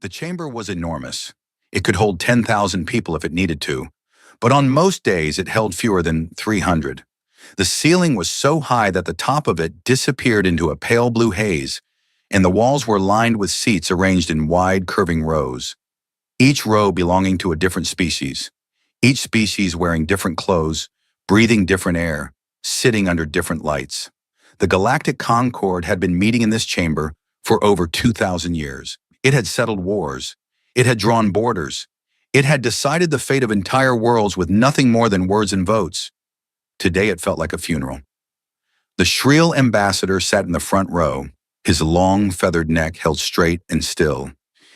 The chamber was enormous. It could hold 10,000 people if it needed to, but on most days it held fewer than 300. The ceiling was so high that the top of it disappeared into a pale blue haze, and the walls were lined with seats arranged in wide, curving rows, each row belonging to a different species, each species wearing different clothes, breathing different air, sitting under different lights. The Galactic Concord had been meeting in this chamber for over 2,000 years. It had settled wars. It had drawn borders. It had decided the fate of entire worlds with nothing more than words and votes. Today it felt like a funeral. The shrill ambassador sat in the front row, his long feathered neck held straight and still,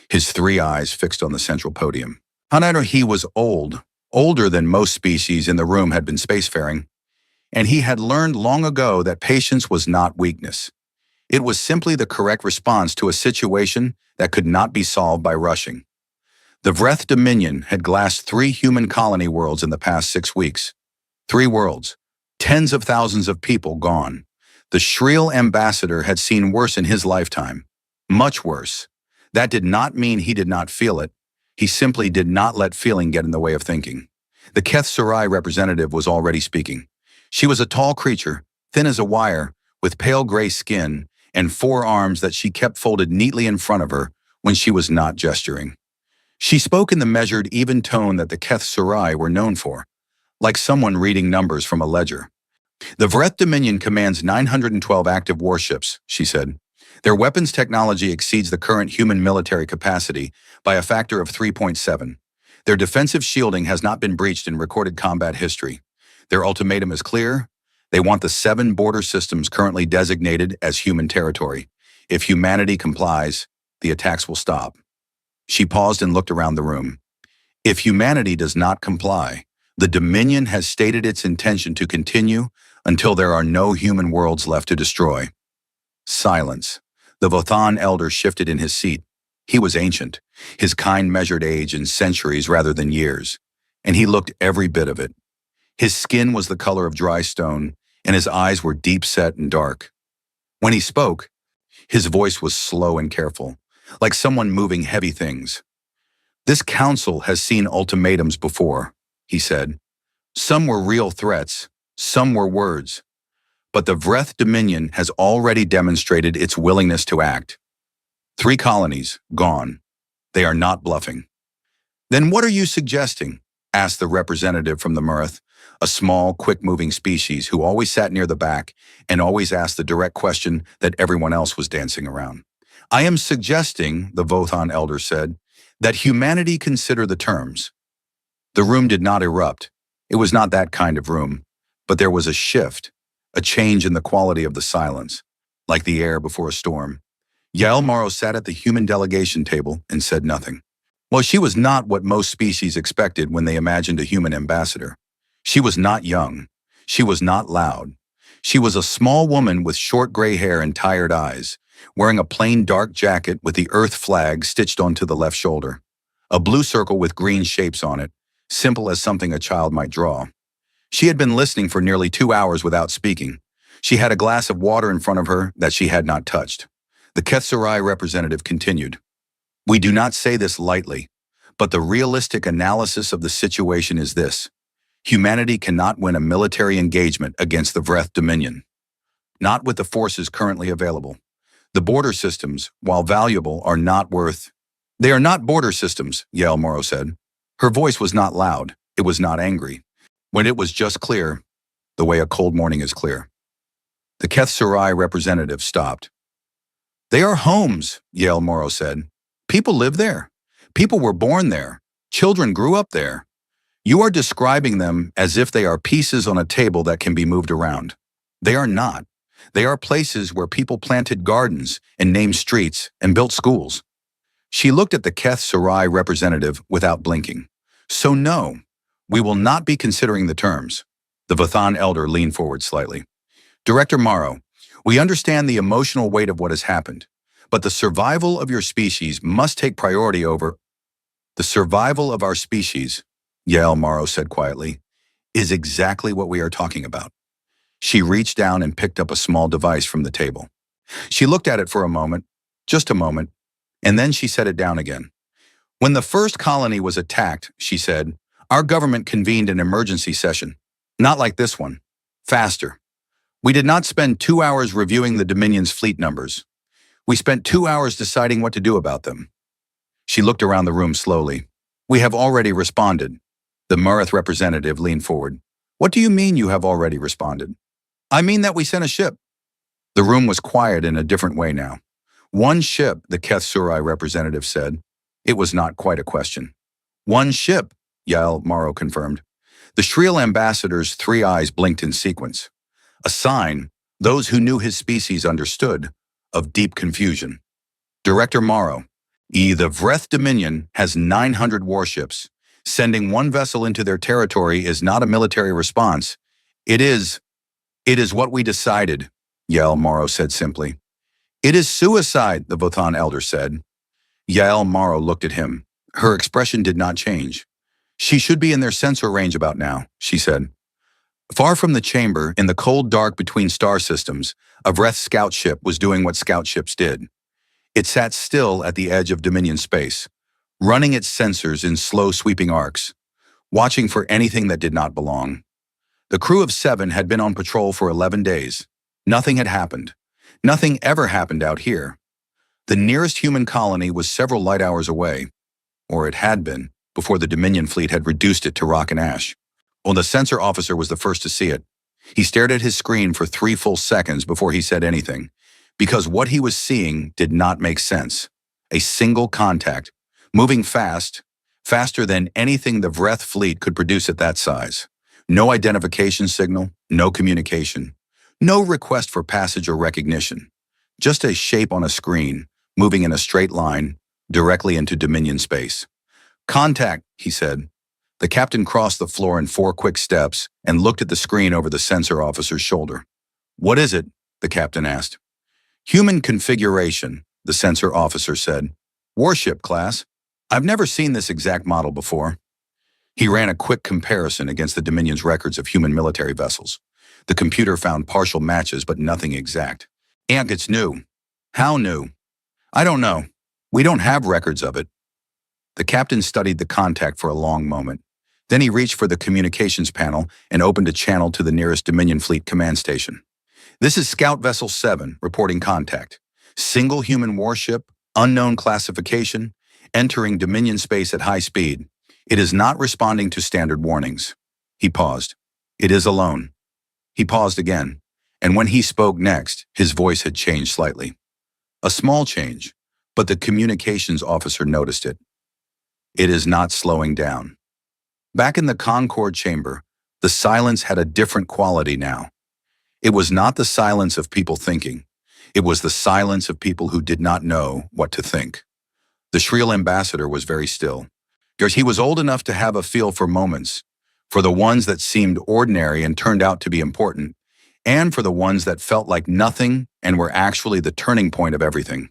his three eyes fixed on the central podium. He was old, older than most species in the room had been spacefaring, and he had learned long ago that patience was not weakness. It was simply the correct response to a situation that could not be solved by rushing. The Vreth Dominion had glassed 3 human colony worlds in the past 6 weeks. 3 worlds, tens of thousands of people gone. The shrill ambassador had seen worse in his lifetime, much worse. That did not mean he did not feel it. He simply did not let feeling get in the way of thinking. The Keth Sarai representative was already speaking. She was a tall creature, thin as a wire, with pale gray skin and 4 arms that she kept folded neatly in front of her when she was not gesturing. She spoke in the measured, even tone that the Keth Sarai were known for, like someone reading numbers from a ledger. The Vreth Dominion commands 912 active warships, she said. Their weapons technology exceeds the current human military capacity by a factor of 3.7. Their defensive shielding has not been breached in recorded combat history. Their ultimatum is clear. They want the 7 border systems currently designated as human territory. If humanity complies, the attacks will stop. She paused and looked around the room. If humanity does not comply, the Dominion has stated its intention to continue until there are no human worlds left to destroy. Silence. The Vothan elder shifted in his seat. He was ancient, his kind measured age in centuries rather than years, and he looked every bit of it. His skin was the color of dry stone, and his eyes were deep-set and dark. When he spoke, his voice was slow and careful, like someone moving heavy things. This council has seen ultimatums before, he said. Some were real threats, some were words. But the Vreth Dominion has already demonstrated its willingness to act. 3 colonies, gone. They are not bluffing. Then what are you suggesting? Asked the representative from the Murth, a small, quick-moving species who always sat near the back and always asked the direct question that everyone else was dancing around. I am suggesting, the Vothan elder said, that humanity consider the terms. The room did not erupt. It was not that kind of room, but there was a shift, a change in the quality of the silence, like the air before a storm. Yael Morrow sat at the human delegation table and said nothing. Well, she was not what most species expected when they imagined a human ambassador. She was not young. She was not loud. She was a small woman with short gray hair and tired eyes, wearing a plain dark jacket with the Earth flag stitched onto the left shoulder. A blue circle with green shapes on it, simple as something a child might draw. She had been listening for nearly 2 hours without speaking. She had a glass of water in front of her that she had not touched. The Keth Sarai representative continued. We do not say this lightly, but the realistic analysis of the situation is this. Humanity cannot win a military engagement against the Vreth Dominion. Not with the forces currently available. The border systems, while valuable, are not worth... They are not border systems, Yael Morrow said. Her voice was not loud. It was not angry. When it was just clear, the way a cold morning is clear. The Keth Sarai representative stopped. They are homes, Yael Morrow said. People live there. People were born there. Children grew up there. You are describing them as if they are pieces on a table that can be moved around. They are not. They are places where people planted gardens and named streets and built schools. She looked at the Keth Sarai representative without blinking. So no, we will not be considering the terms. The Vothan elder leaned forward slightly. Director Morrow, we understand the emotional weight of what has happened, but the survival of your species must take priority over... The survival of our species, Yael Morrow said quietly, is exactly what we are talking about. She reached down and picked up a small device from the table. She looked at it for a moment, just a moment, And then she set it down again. When the first colony was attacked, she said, our government convened an emergency session. Not like this one. Faster. We did not spend 2 hours reviewing the Dominion's fleet numbers. We spent 2 hours deciding what to do about them. She looked around the room slowly. We have already responded. The Murrith representative leaned forward. What do you mean you have already responded? I mean that we sent a ship. The room was quiet in a different way now. One ship, the Keth Surai representative said. It was not quite a question. One ship, Yael Morrow confirmed. The Shriel ambassador's 3 eyes blinked in sequence. A sign, those who knew his species understood, of deep confusion. Director Morrow, the Vreth Dominion has 900 warships. Sending one vessel into their territory is not a military response. It is what we decided, Yael Morrow said simply. It is suicide, the Vothan elder said. Yael Morrow looked at him. Her expression did not change. She should be in their sensor range about now, she said. Far from the chamber, in the cold dark between star systems, a Vreth scout ship was doing what scout ships did. It sat still at the edge of Dominion space, running its sensors in slow sweeping arcs, watching for anything that did not belong. The crew of 7 had been on patrol for 11 days. Nothing had happened. Nothing ever happened out here. The nearest human colony was several light hours away, or it had been, before the Dominion fleet had reduced it to rock and ash. Well, the sensor officer was the first to see it. He stared at his screen for 3 full seconds before he said anything, because what he was seeing did not make sense. A single contact, moving fast, faster than anything the Vreth fleet could produce at that size. No identification signal, no communication, no request for passage or recognition. Just a shape on a screen, moving in a straight line, directly into Dominion space. Contact, he said. The captain crossed the floor in 4 quick steps and looked at the screen over the sensor officer's shoulder. What is it? The captain asked. Human configuration, the sensor officer said. Warship class. I've never seen this exact model before. He ran a quick comparison against the Dominion's records of human military vessels. The computer found partial matches, but nothing exact. It's new. How new? I don't know. We don't have records of it. The captain studied the contact for a long moment. Then he reached for the communications panel and opened a channel to the nearest Dominion Fleet command station. This is Scout Vessel 7, reporting contact. Single human warship, unknown classification, entering Dominion space at high speed. It is not responding to standard warnings. He paused. It is alone. He paused again, and when he spoke next, his voice had changed slightly. A small change, but the communications officer noticed it. It is not slowing down. Back in the Concord chamber, the silence had a different quality now. It was not the silence of people thinking. It was the silence of people who did not know what to think. The Shriel ambassador was very still. He was old enough to have a feel for moments, for the ones that seemed ordinary and turned out to be important, and for the ones that felt like nothing and were actually the turning point of everything.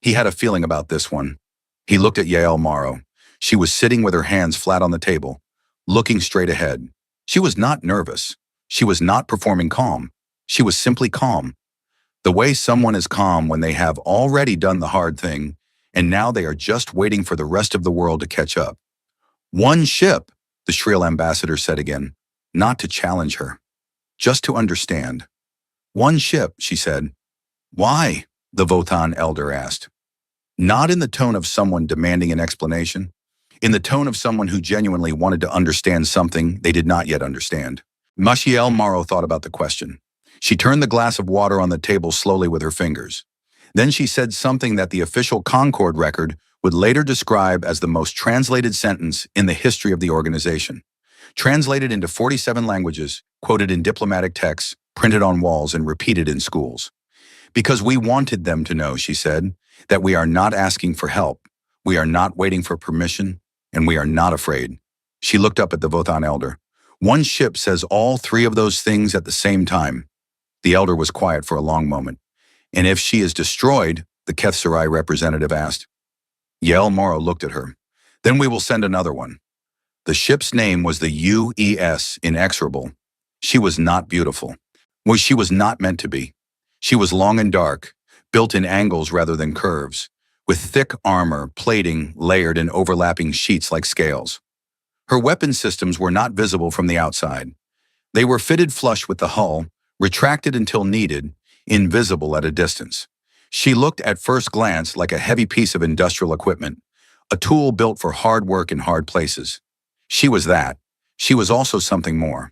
He had a feeling about this one. He looked at Yael Morrow. She was sitting with her hands flat on the table, looking straight ahead. She was not nervous. She was not performing calm. She was simply calm. The way someone is calm when they have already done the hard thing, and now they are just waiting for the rest of the world to catch up. One ship, the Shriel ambassador said again, not to challenge her, just to understand. One ship, she said. Why? The Vothan elder asked. Not in the tone of someone demanding an explanation, in the tone of someone who genuinely wanted to understand something they did not yet understand. Yael Morrow thought about the question. She turned the glass of water on the table slowly with her fingers. Then she said something that the official Concord record would later describe as the most translated sentence in the history of the organization. Translated into 47 languages, quoted in diplomatic texts, printed on walls, and repeated in schools. Because we wanted them to know, she said, that we are not asking for help, we are not waiting for permission, and we are not afraid. She looked up at the Vothan elder. One ship says all 3 of those things at the same time. The elder was quiet for a long moment. And if she is destroyed, the Keth Surai representative asked. Yael Morrow looked at her. Then we will send another one. The ship's name was the UES Inexorable. She was not beautiful. Well, she was not meant to be. She was long and dark, built in angles rather than curves, with thick armor, plating layered in overlapping sheets like scales. Her weapon systems were not visible from the outside. They were fitted flush with the hull, retracted until needed, invisible at a distance. She looked at first glance like a heavy piece of industrial equipment, a tool built for hard work in hard places. She was that. She was also something more.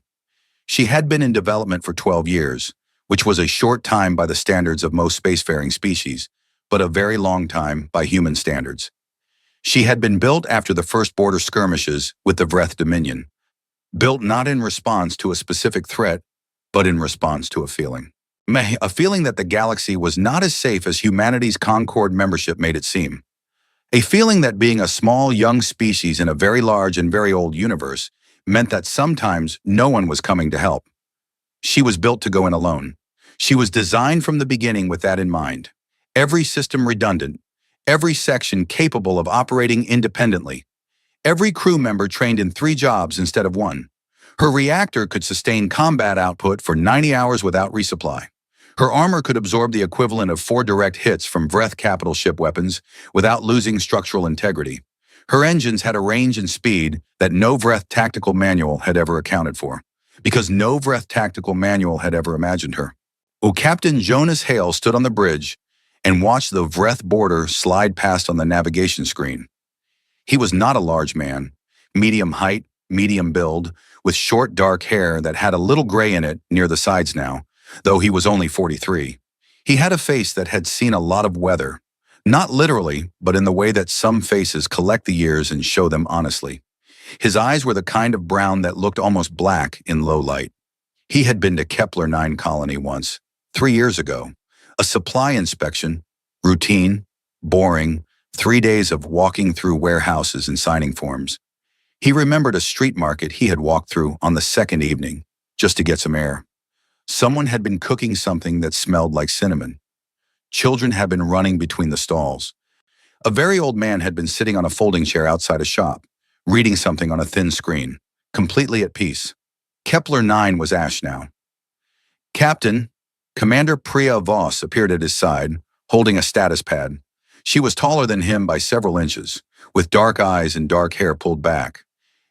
She had been in development for 12 years, which was a short time by the standards of most spacefaring species, but a very long time by human standards. She had been built after the first border skirmishes with the Vreth Dominion, built not in response to a specific threat, but in response to a feeling. A feeling that the galaxy was not as safe as humanity's Concord membership made it seem. A feeling that being a small, young species in a very large and very old universe meant that sometimes no one was coming to help. She was built to go in alone. She was designed from the beginning with that in mind. Every system redundant, every section capable of operating independently, every crew member trained in 3 jobs instead of 1. Her reactor could sustain combat output for 90 hours without resupply. Her armor could absorb the equivalent of 4 direct hits from Vreth capital ship weapons without losing structural integrity. Her engines had a range and speed that no Vreth tactical manual had ever accounted for, because no Vreth tactical manual had ever imagined her. Captain Jonas Hale stood on the bridge and watched the Vreth border slide past on the navigation screen. He was not a large man, medium height, medium build, with short dark hair that had a little gray in it near the sides now, though he was only 43. He had a face that had seen a lot of weather, not literally, but in the way that some faces collect the years and show them honestly. His eyes were the kind of brown that looked almost black in low light. He had been to Kepler 9 colony once, 3 years ago. A supply inspection, routine, boring, 3 days of walking through warehouses and signing forms. He remembered a street market he had walked through on the second evening, just to get some air. Someone had been cooking something that smelled like cinnamon. Children had been running between the stalls. A very old man had been sitting on a folding chair outside a shop, reading something on a thin screen, completely at peace. Kepler 9 was ash now. Captain, Commander Priya Voss appeared at his side, holding a status pad. She was taller than him by several inches, with dark eyes and dark hair pulled back,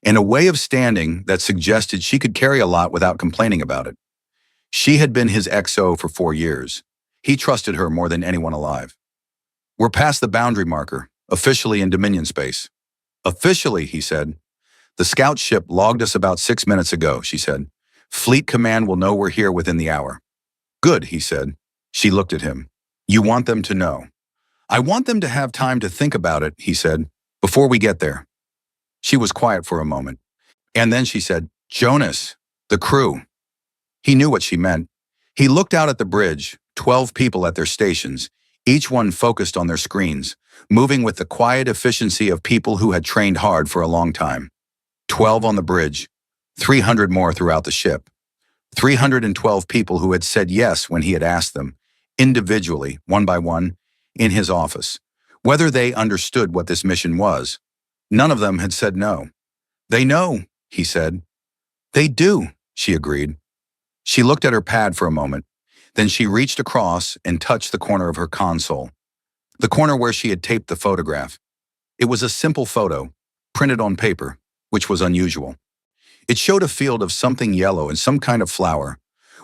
and a way of standing that suggested she could carry a lot without complaining about it. She had been his XO for 4 years. He trusted her more than anyone alive. We're past the boundary marker, officially in Dominion space. Officially, he said. The scout ship logged us about 6 minutes ago, she said. Fleet Command will know we're here within the hour. Good, he said. She looked at him. You want them to know. I want them to have time to think about it, he said, before we get there. She was quiet for a moment. And then she said, Jonas, the crew. He knew what she meant. He looked out at the bridge, 12 people at their stations, each one focused on their screens, moving with the quiet efficiency of people who had trained hard for a long time. 12 on the bridge, 300 more throughout the ship. 312 people who had said yes when he had asked them, individually, one by one, in his office, whether they understood what this mission was. None of them had said no. They know, he said. They do, she agreed. She looked at her pad for a moment. Then she reached across and touched the corner of her console, the corner where she had taped the photograph. It was a simple photo, printed on paper, which was unusual. It showed a field of something yellow and some kind of flower,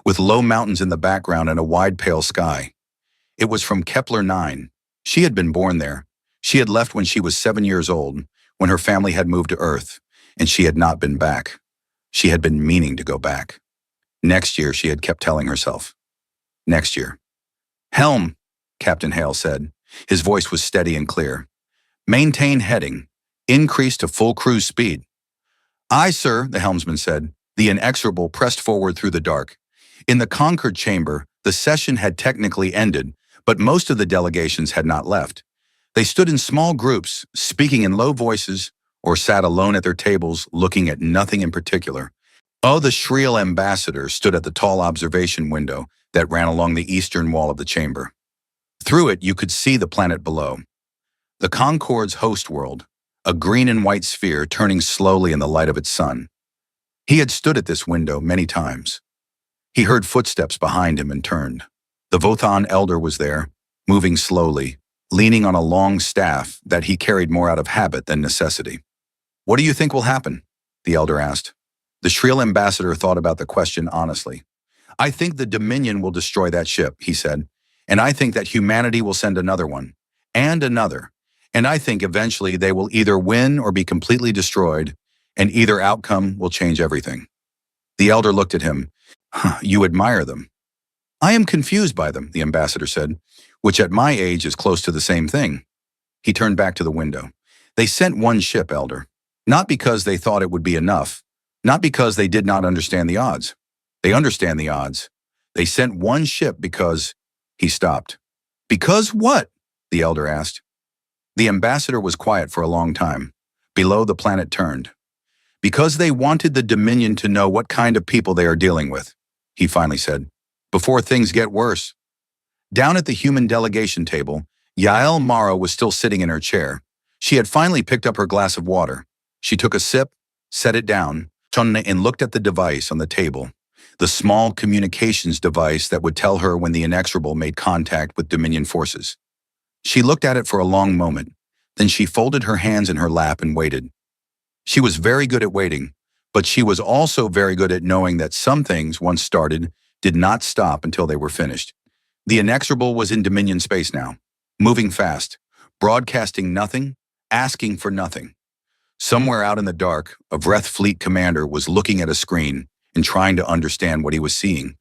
with low mountains in the background and a wide pale sky. It was from Kepler 9. She had been born there. She had left when she was 7 years old, when her family had moved to Earth, and she had not been back. She had been meaning to go back. Next year, she had kept telling herself. Next year. Helm, Captain Hale said. His voice was steady and clear. Maintain heading. Increase to full cruise speed. Aye, sir, the helmsman said. The inexorable pressed forward through the dark. In the Concord chamber, the session had technically ended, but most of the delegations had not left. They stood in small groups, speaking in low voices, or sat alone at their tables, looking at nothing in particular. Oh, the shrill ambassador stood at the tall observation window that ran along the eastern wall of the chamber. Through it, you could see the planet below. The Concord's host world, a green and white sphere turning slowly in the light of its sun. He had stood at this window many times. He heard footsteps behind him and turned. The Vothan elder was there, moving slowly, leaning on a long staff that he carried more out of habit than necessity. "What do you think will happen?" the elder asked. The shrill ambassador thought about the question honestly. "I think the Dominion will destroy that ship," he said. "And I think that humanity will send another one. And another. And I think eventually they will either win or be completely destroyed, and either outcome will change everything." The elder looked at him. "Huh, you admire them." "I am confused by them," the ambassador said, "which at my age is close to the same thing." He turned back to the window. "They sent one ship, elder. Not because they thought it would be enough. Not because they did not understand the odds. They understand the odds. They sent one ship because—" He stopped. "Because what?" the elder asked. The ambassador was quiet for a long time. Below, the planet turned. "Because they wanted the Dominion to know what kind of people they are dealing with," he finally said, "before things get worse." Down at the human delegation table, Yael Morrow was still sitting in her chair. She had finally picked up her glass of water. She took a sip, set it down, and looked at the device on the table, the small communications device that would tell her when the inexorable made contact with Dominion forces. She looked at it for a long moment. Then she folded her hands in her lap and waited. She was very good at waiting, but she was also very good at knowing that some things, once started, did not stop until they were finished. The inexorable was in Dominion space now, moving fast, broadcasting nothing, asking for nothing. Somewhere out in the dark, a Vreth fleet commander was looking at a screen and trying to understand what he was seeing.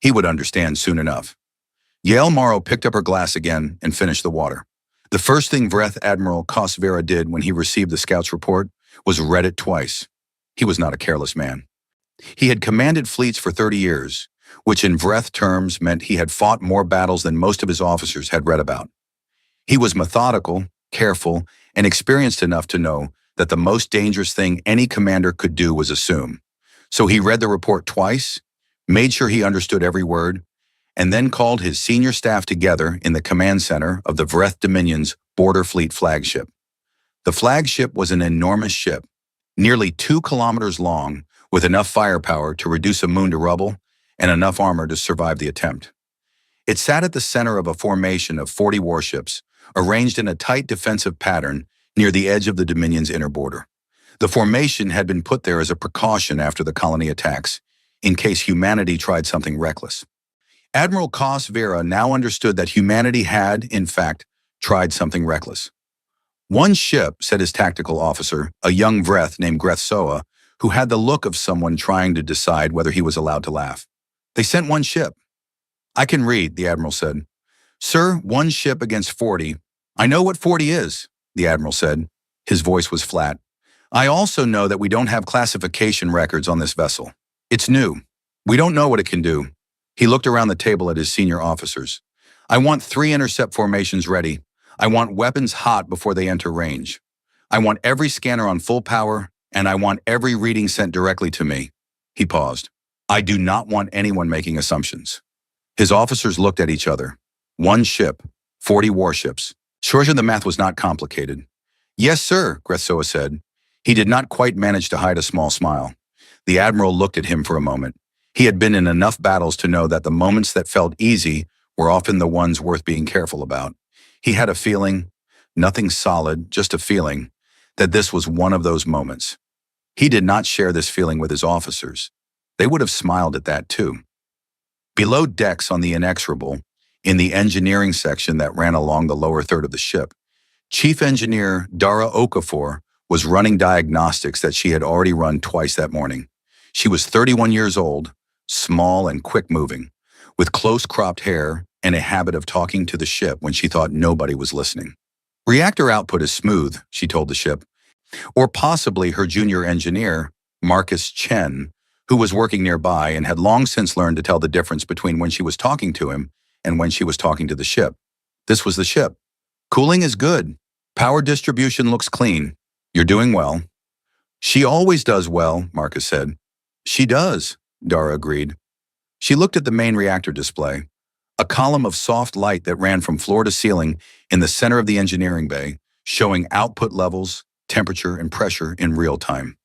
He would understand soon enough. Yael Morrow picked up her glass again and finished the water. The first thing Vreth Admiral Kosvera did when he received the scout's report was read it twice. He was not a careless man. He had commanded fleets for 30 years, which in Vreth terms meant he had fought more battles than most of his officers had read about. He was methodical, careful, and experienced enough to know that the most dangerous thing any commander could do was assume. So he read the report twice, made sure he understood every word, and then called his senior staff together in the command center of the Vreth Dominion's Border Fleet flagship. The flagship was an enormous ship, nearly 2 kilometers long, with enough firepower to reduce a moon to rubble and enough armor to survive the attempt. It sat at the center of a formation of 40 warships, arranged in a tight defensive pattern near the edge of the Dominion's inner border. The formation had been put there as a precaution after the colony attacks, in case humanity tried something reckless. Admiral Kosvera now understood that humanity had, in fact, tried something reckless. "One ship," said his tactical officer, a young Vreth named Grethsoa, who had the look of someone trying to decide whether he was allowed to laugh. "They sent one ship." "I can read," the admiral said. "Sir, one ship against 40. I know what 40 is," the admiral said. His voice was flat. "I also know that we don't have classification records on this vessel. It's new. We don't know what it can do." He looked around the table at his senior officers. "I want 3 intercept formations ready. I want weapons hot before they enter range. I want every scanner on full power, and I want every reading sent directly to me." He paused. "I do not want anyone making assumptions." His officers looked at each other. One ship, 40 warships. Sure, the math was not complicated. "Yes, sir," Grethsoa said. He did not quite manage to hide a small smile. The admiral looked at him for a moment. He had been in enough battles to know that the moments that felt easy were often the ones worth being careful about. He had a feeling, nothing solid, just a feeling, that this was one of those moments. He did not share this feeling with his officers. They would have smiled at that too. Below decks on the Inexorable, in the engineering section that ran along the lower third of the ship, Chief Engineer Dara Okafor was running diagnostics that she had already run twice that morning. She was 31 years old, small and quick-moving, with close-cropped hair and a habit of talking to the ship when she thought nobody was listening. "Reactor output is smooth," she told the ship. Or possibly her junior engineer, Marcus Chen, who was working nearby and had long since learned to tell the difference between when she was talking to him and when she was talking to the ship. This was the ship. "Cooling is good. Power distribution looks clean. You're doing well." "She always does well," Marcus said. "She does," Dara agreed. She looked at the main reactor display, a column of soft light that ran from floor to ceiling in the center of the engineering bay, showing output levels, temperature, and pressure in real time.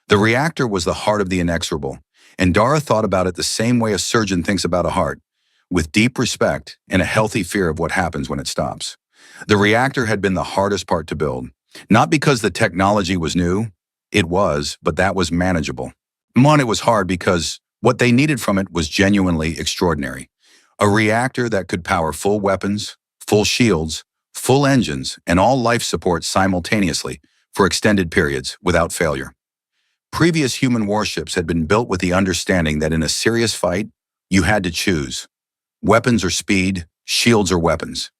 The reactor was the heart of the Inexorable, and Dara thought about it the same way a surgeon thinks about a heart, with deep respect and a healthy fear of what happens when it stops. The reactor had been the hardest part to build. Not because the technology was new, it was, but that was manageable. One, it was hard because what they needed from it was genuinely extraordinary. A reactor that could power full weapons, full shields, full engines, and all life support simultaneously for extended periods without failure. Previous human warships had been built with the understanding that in a serious fight, you had to choose weapons or speed, shields or weapons.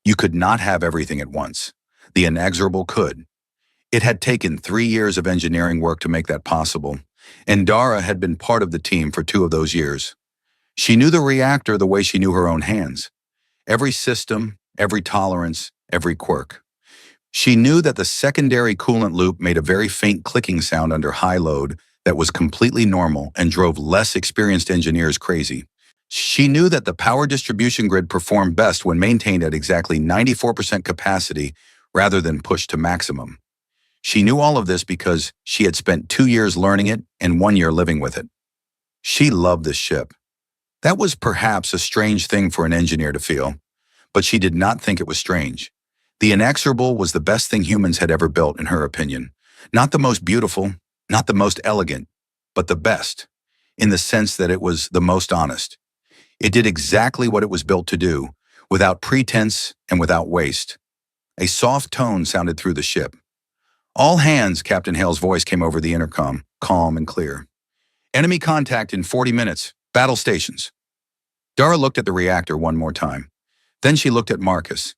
You could not have everything at once. The inexorable could. It had taken 3 years of engineering work to make that possible, and Dara had been part of the team for 2 of those years. She knew the reactor the way she knew her own hands. Every system, every tolerance, every quirk. She knew that the secondary coolant loop made a very faint clicking sound under high load that was completely normal and drove less experienced engineers crazy. She knew that the power distribution grid performed best when maintained at exactly 94% capacity rather than pushed to maximum. She knew all of this because she had spent 2 years learning it and 1 year living with it. She loved this ship. That was perhaps a strange thing for an engineer to feel, but she did not think it was strange. The Inexorable was the best thing humans had ever built, in her opinion. Not the most beautiful, not the most elegant, but the best, in the sense that it was the most honest. It did exactly what it was built to do, without pretense and without waste. A soft tone sounded through the ship. "All hands," Captain Hale's voice came over the intercom, calm and clear. "Enemy contact in 40 minutes. Battle stations." Dara looked at the reactor one more time. Then she looked at Marcus,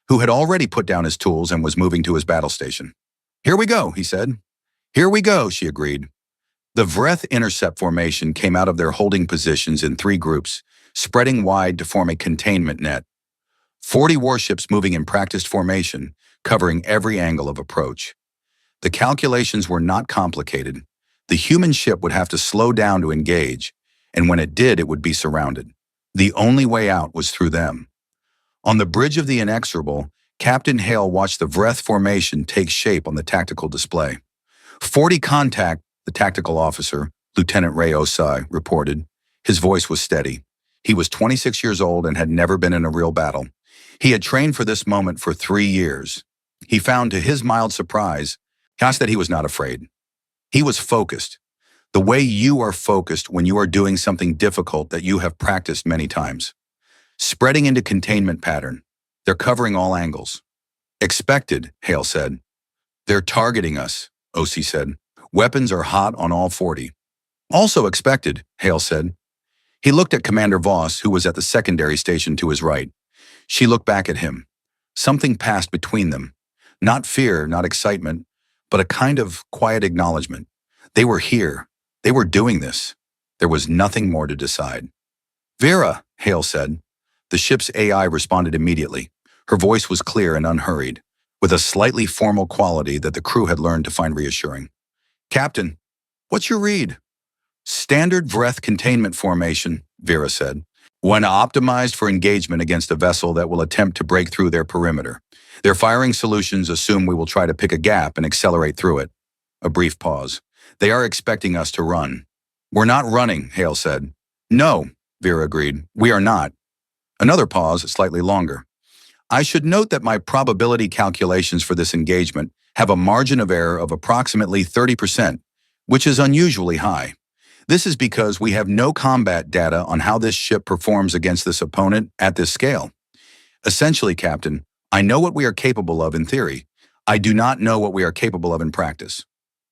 who had already put down his tools and was moving to his battle station. "Here we go," he said. "Here we go," she agreed. The Vreth intercept formation came out of their holding positions in 3 groups, spreading wide to form a containment net. 40 warships moving in practiced formation, covering every angle of approach. The calculations were not complicated. The human ship would have to slow down to engage, and when it did, it would be surrounded. The only way out was through them. On the bridge of the Inexorable, Captain Hale watched the Vreth formation take shape on the tactical display. 40 contact, the tactical officer, Lieutenant Ray Osai, reported. His voice was steady. He was 26 years old and had never been in a real battle. He had trained for this moment for 3 years. He found, to his mild surprise, that he was not afraid. He was focused. The way you are focused when you are doing something difficult that you have practiced many times. Spreading into containment pattern. They're covering all angles. "Expected," Hale said. "They're targeting us," OC said. "Weapons are hot on all 40. "Also expected," Hale said. He looked at Commander Voss, who was at the secondary station to his right. She looked back at him. Something passed between them. Not fear, not excitement, but a kind of quiet acknowledgement. They were here. They were doing this. There was nothing more to decide. "Vera," Hale said. The ship's AI responded immediately. Her voice was clear and unhurried, with a slightly formal quality that the crew had learned to find reassuring. "Captain, what's your read?" "Standard Vreth containment formation," Vera said. "When optimized for engagement against a vessel that will attempt to break through their perimeter. Their firing solutions assume we will try to pick a gap and accelerate through it." A brief pause. "They are expecting us to run." "We're not running," Hale said. "No," Vera agreed. "We are not." Another pause, slightly longer. "I should note that my probability calculations for this engagement have a margin of error of approximately 30%, which is unusually high. This is because we have no combat data on how this ship performs against this opponent at this scale. Essentially, Captain, I know what we are capable of in theory. I do not know what we are capable of in practice."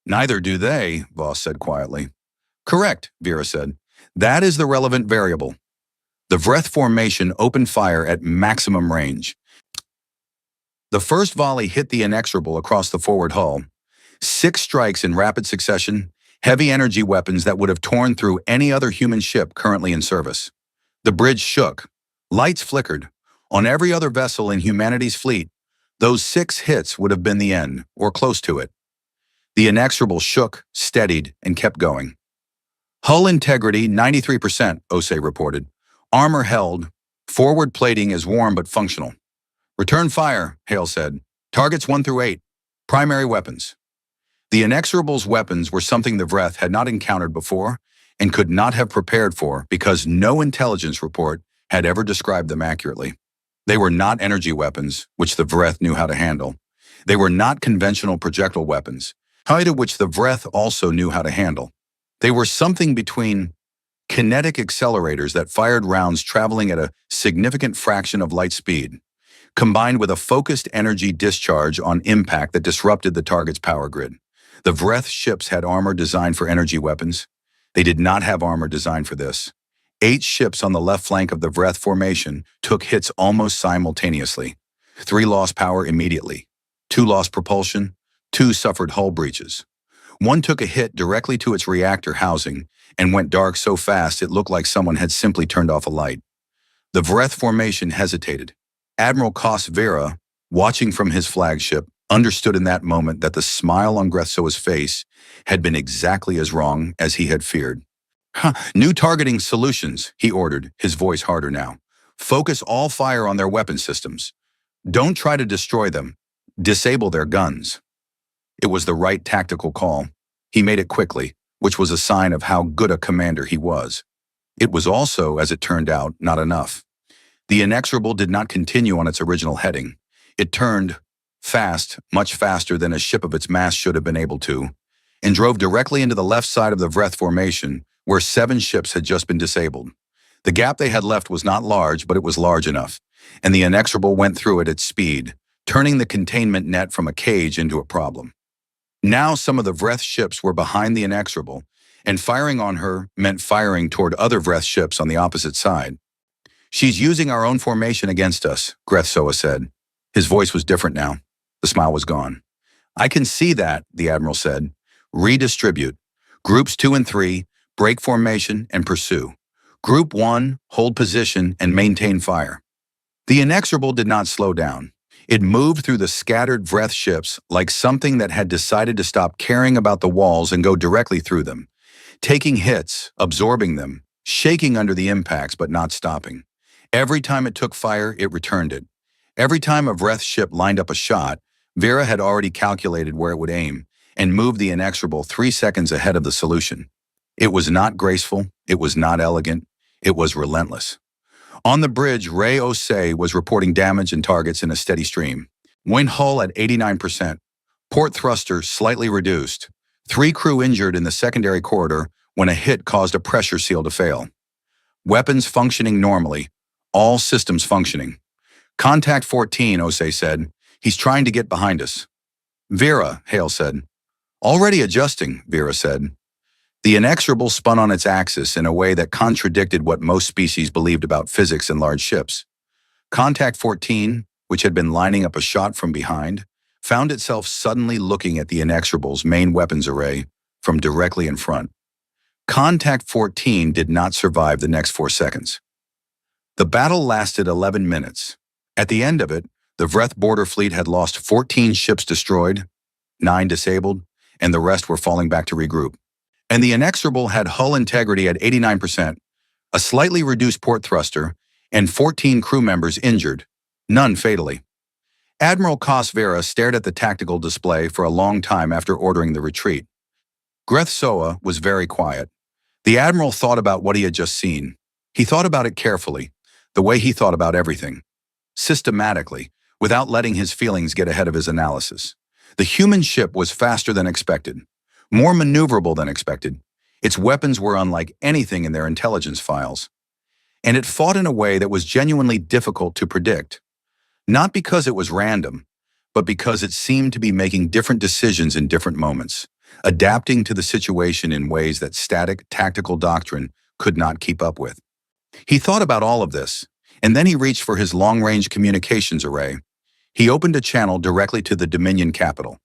"Neither do they," Voss said quietly. "Correct," Vera said. "That is the relevant variable." The Vreth formation opened fire at maximum range. The first volley hit the Inexorable across the forward hull. 6 strikes in rapid succession, heavy energy weapons that would have torn through any other human ship currently in service. The bridge shook. Lights flickered. On every other vessel in humanity's fleet, those 6 hits would have been the end, or close to it. The Inexorable shook, steadied, and kept going. "Hull integrity 93%, Osei reported. Armor held. Forward plating is warm but functional." "Return fire," Hale said. "Targets 1 through 8. Primary weapons." The Inexorable's weapons were something the Vreth had not encountered before and could not have prepared for because no intelligence report had ever described them accurately. They were not energy weapons, which the Vreth knew how to handle. They were not conventional projectile weapons, either which the Vreth also knew how to handle. They were something between kinetic accelerators that fired rounds traveling at a significant fraction of light speed, combined with a focused energy discharge on impact that disrupted the target's power grid. The Vreth ships had armor designed for energy weapons. They did not have armor designed for this. 8 ships on the left flank of the Vreth formation took hits almost simultaneously. 3 lost power immediately. 2 lost propulsion. 2 suffered hull breaches. 1 took a hit directly to its reactor housing and went dark so fast it looked like someone had simply turned off a light. The Vreth formation hesitated. Admiral Kos Vera, watching from his flagship, understood in that moment that the smile on Grethsoa's face had been exactly as wrong as he had feared. New targeting solutions, he ordered, his voice harder now. Focus all fire on their weapon systems. Don't try to destroy them. Disable their guns. It was the right tactical call. He made it quickly, which was a sign of how good a commander he was. It was also, as it turned out, not enough. The Inexorable did not continue on its original heading. It turned fast, much faster than a ship of its mass should have been able to, and drove directly into the left side of the Vreth formation, where 7 ships had just been disabled. The gap they had left was not large, but it was large enough, and the Inexorable went through it at speed, turning the containment net from a cage into a problem. Now some of the Vreth ships were behind the Inexorable, and firing on her meant firing toward other Vreth ships on the opposite side. She's using our own formation against us, Grethsoa said. His voice was different now. The smile was gone. I can see that, the Admiral said. Redistribute. Groups 2 and 3, break formation and pursue. Group 1, hold position and maintain fire. The Inexorable did not slow down. It moved through the scattered Vreth ships like something that had decided to stop caring about the walls and go directly through them, taking hits, absorbing them, shaking under the impacts but not stopping. Every time it took fire, it returned it. Every time a Vreth ship lined up a shot, Vera had already calculated where it would aim and moved the Inexorable 3 seconds ahead of the solution. It was not graceful, it was not elegant, it was relentless. On the bridge, Ray Osei was reporting damage and targets in a steady stream. Wind hull at 89%. Port thruster slightly reduced. 3 crew injured in the secondary corridor when a hit caused a pressure seal to fail. Weapons functioning normally. All systems functioning. Contact 14, Osei said. He's trying to get behind us. Vera, Hale said. Already adjusting, Vera said. The Inexorable spun on its axis in a way that contradicted what most species believed about physics in large ships. Contact 14, which had been lining up a shot from behind, found itself suddenly looking at the Inexorable's main weapons array from directly in front. Contact 14 did not survive the next 4 seconds. The battle lasted 11 minutes. At the end of it, the Vreth border fleet had lost 14 ships destroyed, 9 disabled, and the rest were falling back to regroup. And the Inexorable had hull integrity at 89%, a slightly reduced port thruster, and 14 crew members injured, none fatally. Admiral Kos Vera stared at the tactical display for a long time after ordering the retreat. Grethsoa was very quiet. The Admiral thought about what he had just seen. He thought about it carefully, the way he thought about everything. Systematically, without letting his feelings get ahead of his analysis. The human ship was faster than expected, more maneuverable than expected. Its weapons were unlike anything in their intelligence files. And it fought in a way that was genuinely difficult to predict. Not because it was random, but because it seemed to be making different decisions in different moments, adapting to the situation in ways that static tactical doctrine could not keep up with. He thought about all of this, and then he reached for his long-range communications array. He opened a channel directly to the Dominion capital.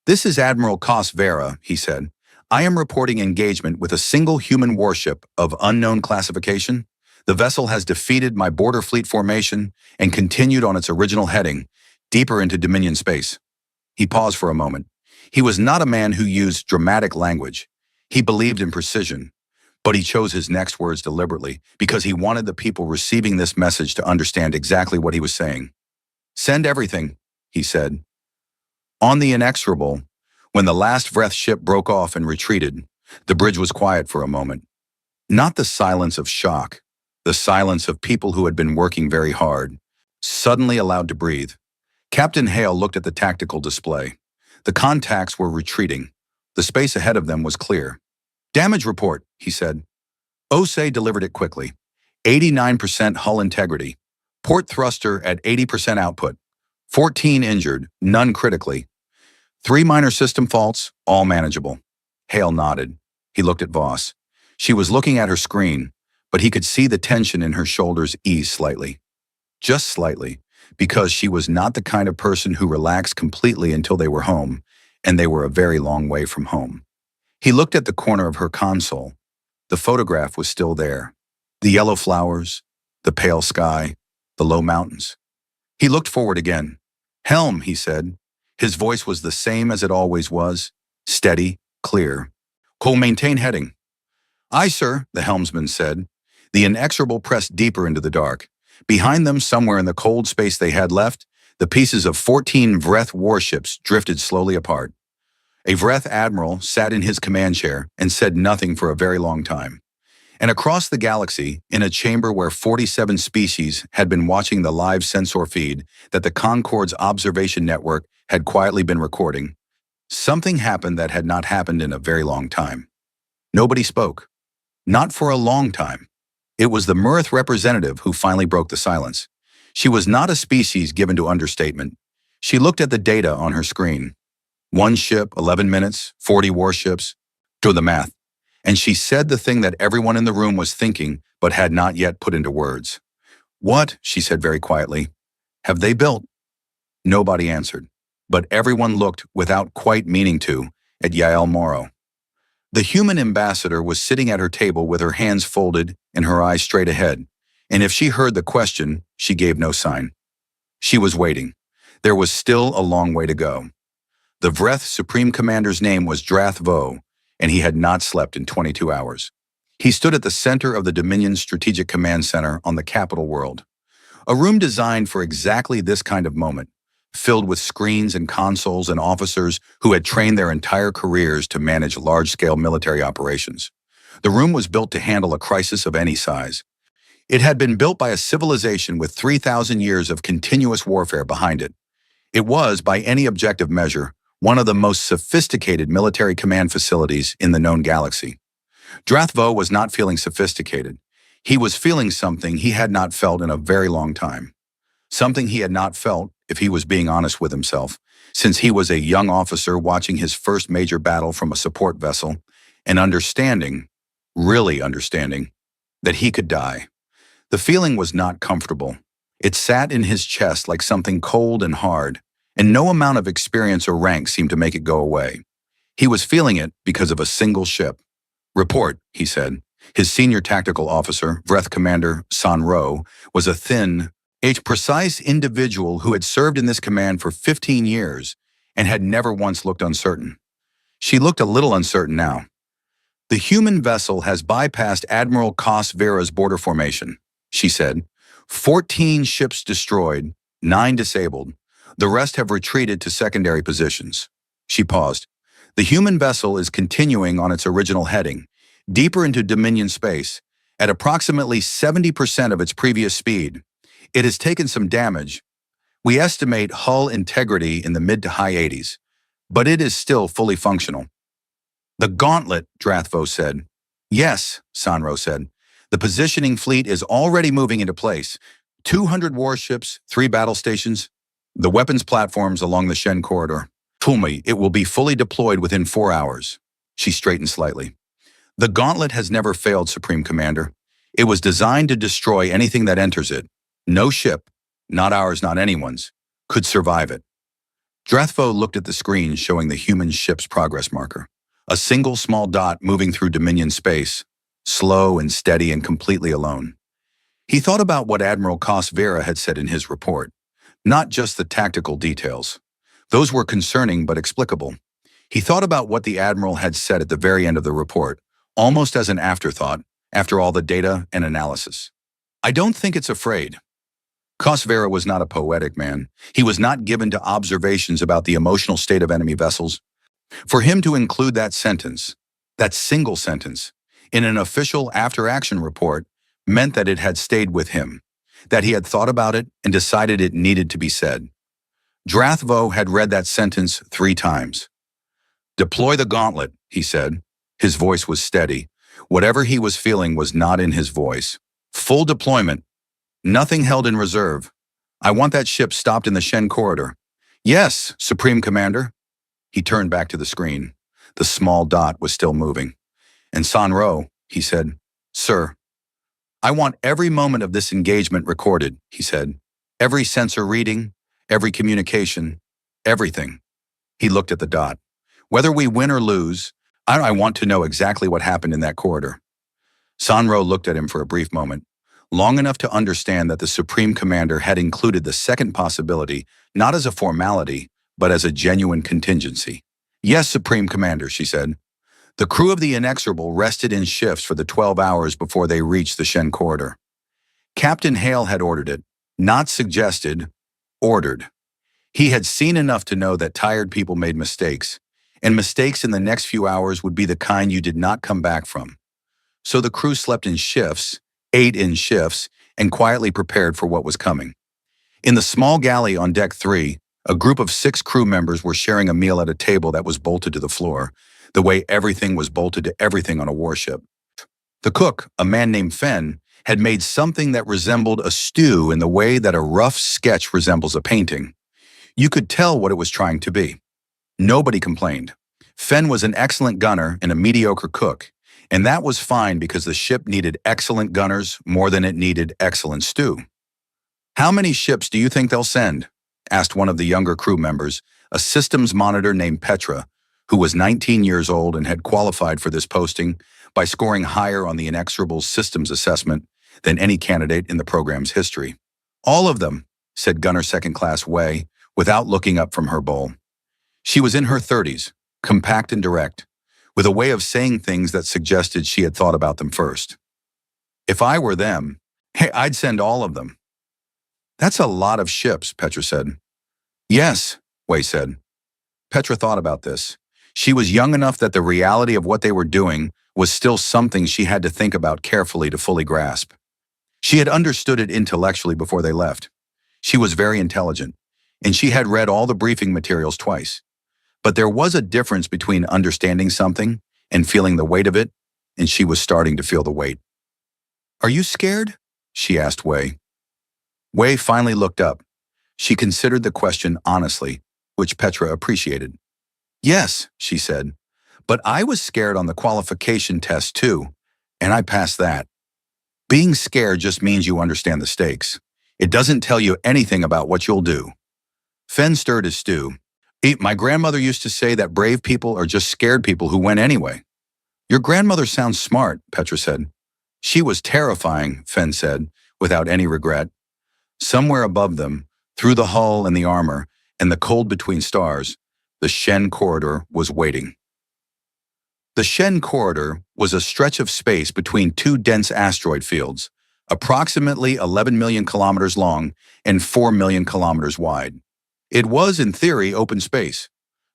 This is Admiral Kos Vera, he said. I am reporting engagement with a single human warship of unknown classification. The vessel has defeated my border fleet formation and continued on its original heading, deeper into Dominion space. He paused for a moment. He was not a man who used dramatic language. He believed in precision. But he chose his next words deliberately because he wanted the people receiving this message to understand exactly what he was saying. Send everything, he said. On the Inexorable, when the last Vreth ship broke off and retreated, the bridge was quiet for a moment. Not the silence of shock, the silence of people who had been working very hard, suddenly allowed to breathe. Captain Hale looked at the tactical display. The contacts were retreating. The space ahead of them was clear. "Damage report," he said. Osei delivered it quickly. 89% hull integrity. Port thruster at 80% output. 14 injured, none critically. 3 minor system faults, all manageable. Hale nodded. He looked at Voss. She was looking at her screen, but he could see the tension in her shoulders ease slightly. Just slightly, because she was not the kind of person who relaxed completely until they were home, and they were a very long way from home. He looked at the corner of her console. The photograph was still there. The yellow flowers, the pale sky, the low mountains. He looked forward again. "Helm," he said. His voice was the same as it always was, steady, clear. "We'll maintain heading." "Aye, sir," the helmsman said. The inexorable pressed deeper into the dark. Behind them, somewhere in the cold space they had left, the pieces of 14 Vreth warships drifted slowly apart. A Vreth admiral sat in his command chair and said nothing for a very long time. And across the galaxy, in a chamber where 47 species had been watching the live sensor feed that the Concorde's observation network had quietly been recording, something happened that had not happened in a very long time. Nobody spoke. Not for a long time. It was the Murth representative who finally broke the silence. She was not a species given to understatement. She looked at the data on her screen. 1 ship, 11 minutes, 40 warships. Do the math. And she said the thing that everyone in the room was thinking but had not yet put into words. "What," she said very quietly, "have they built?" Nobody answered, but everyone looked, without quite meaning to, at Yael Morrow. The human ambassador was sitting at her table with her hands folded and her eyes straight ahead, and if she heard the question, she gave no sign. She was waiting. There was still a long way to go. The Vreth Supreme Commander's name was Drath Vo, and he had not slept in 22 hours. He stood at the center of the Dominion's Strategic Command Center on the capital world, a room designed for exactly this kind of moment, filled with screens and consoles and officers who had trained their entire careers to manage large-scale military operations. The room was built to handle a crisis of any size. It had been built by a civilization with 3,000 years of continuous warfare behind it. It was, by any objective measure, one of the most sophisticated military command facilities in the known galaxy. Drathvo was not feeling sophisticated. He was feeling something he had not felt in a very long time. Something he had not felt, if he was being honest with himself, since he was a young officer watching his first major battle from a support vessel, and understanding, really understanding, that he could die. The feeling was not comfortable. It sat in his chest like something cold and hard, and no amount of experience or rank seemed to make it go away. He was feeling it because of a single ship. "Report," he said. His senior tactical officer, Vreth Commander San Ro, was a thin, precise individual who had served in this command for 15 years and had never once looked uncertain. She looked a little uncertain now. "The human vessel has bypassed Admiral Kos Vera's border formation," she said. 14 ships destroyed, 9 disabled. The rest have retreated to secondary positions. She paused. "The human vessel is continuing on its original heading, deeper into Dominion space, at approximately 70% of its previous speed. It has taken some damage. We estimate hull integrity in the mid to high 80s, but it is still fully functional." "The gauntlet," Drathvo said. "Yes," Sanro said. "The positioning fleet is already moving into place. 200 warships, 3 battle stations, the weapons platforms along the Shen corridor. Tulmi, it will be fully deployed within 4 hours." She straightened slightly. "The gauntlet has never failed, Supreme Commander. It was designed to destroy anything that enters it. No ship, not ours, not anyone's, could survive it." Drathvo looked at the screen showing the human ship's progress marker. A single small dot moving through Dominion space, slow and steady and completely alone. He thought about what Admiral Kos Vera had said in his report. Not just the tactical details. Those were concerning but explicable. He thought about what the Admiral had said at the very end of the report, almost as an afterthought, after all the data and analysis. "I don't think it's afraid." Kos Vera was not a poetic man. He was not given to observations about the emotional state of enemy vessels. For him to include that sentence, that single sentence, in an official after-action report meant that it had stayed with him. that he had thought about it and decided it needed to be said. Drathvo had read that sentence 3 times. "Deploy the gauntlet," he said. His voice was steady. Whatever he was feeling was not in his voice. "Full deployment. Nothing held in reserve. I want that ship stopped in the Shen corridor." "Yes, Supreme Commander." He turned back to the screen. The small dot was still moving. "And Sanro," he said. "Sir." "I want every moment of this engagement recorded," he said. "Every sensor reading, every communication, everything." He looked at the dot. "Whether we win or lose, I want to know exactly what happened in that corridor." Sanro looked at him for a brief moment, long enough to understand that the Supreme Commander had included the second possibility not as a formality, but as a genuine contingency. "Yes, Supreme Commander," she said. "The crew of the Inexorable rested in shifts for the 12 hours before they reached the Shen corridor. Captain Hale had ordered it, not suggested, ordered. He had seen enough to know that tired people made mistakes, and mistakes in the next few hours would be the kind you did not come back from. So the crew slept in shifts, ate in shifts, and quietly prepared for what was coming. In the small galley on deck 3, a group of 6 crew members were sharing a meal at a table that was bolted to the floor, the way everything was bolted to everything on a warship. The cook, a man named Fen, had made something that resembled a stew in the way that a rough sketch resembles a painting. You could tell what it was trying to be. Nobody complained. Fen was an excellent gunner and a mediocre cook, and that was fine because the ship needed excellent gunners more than it needed excellent stew. "How many ships do you think they'll send?" asked one of the younger crew members, a systems monitor named Petra, who was 19 years old and had qualified for this posting by scoring higher on the Inexorable's systems assessment than any candidate in the program's history. "All of them," said Gunner Second Class Wei, without looking up from her bowl. She was in her 30s, compact and direct, with a way of saying things that suggested she had thought about them first. "If I were them, hey, I'd send all of them." "That's a lot of ships," Petra said. "Yes," Wei said. Petra thought about this. She was young enough that the reality of what they were doing was still something she had to think about carefully to fully grasp. She had understood it intellectually before they left. She was very intelligent, and she had read all the briefing materials twice. But there was a difference between understanding something and feeling the weight of it, and she was starting to feel the weight. "Are you scared?" she asked Wei. Wei finally looked up. She considered the question honestly, which Petra appreciated. "Yes," she said, "but I was scared on the qualification test too, and I passed that." Being scared just means you understand the stakes. It doesn't tell you anything about what you'll do. Fen stirred his stew. "My grandmother used to say that brave people are just scared people who win anyway." "Your grandmother sounds smart," Petra said. "She was terrifying," Fen said, without any regret. Somewhere above them, through the hull and the armor, and the cold between stars, the Shen corridor was waiting. The Shen corridor was a stretch of space between 2 dense asteroid fields, approximately 11 million kilometers long and 4 million kilometers wide. It was, in theory, open space,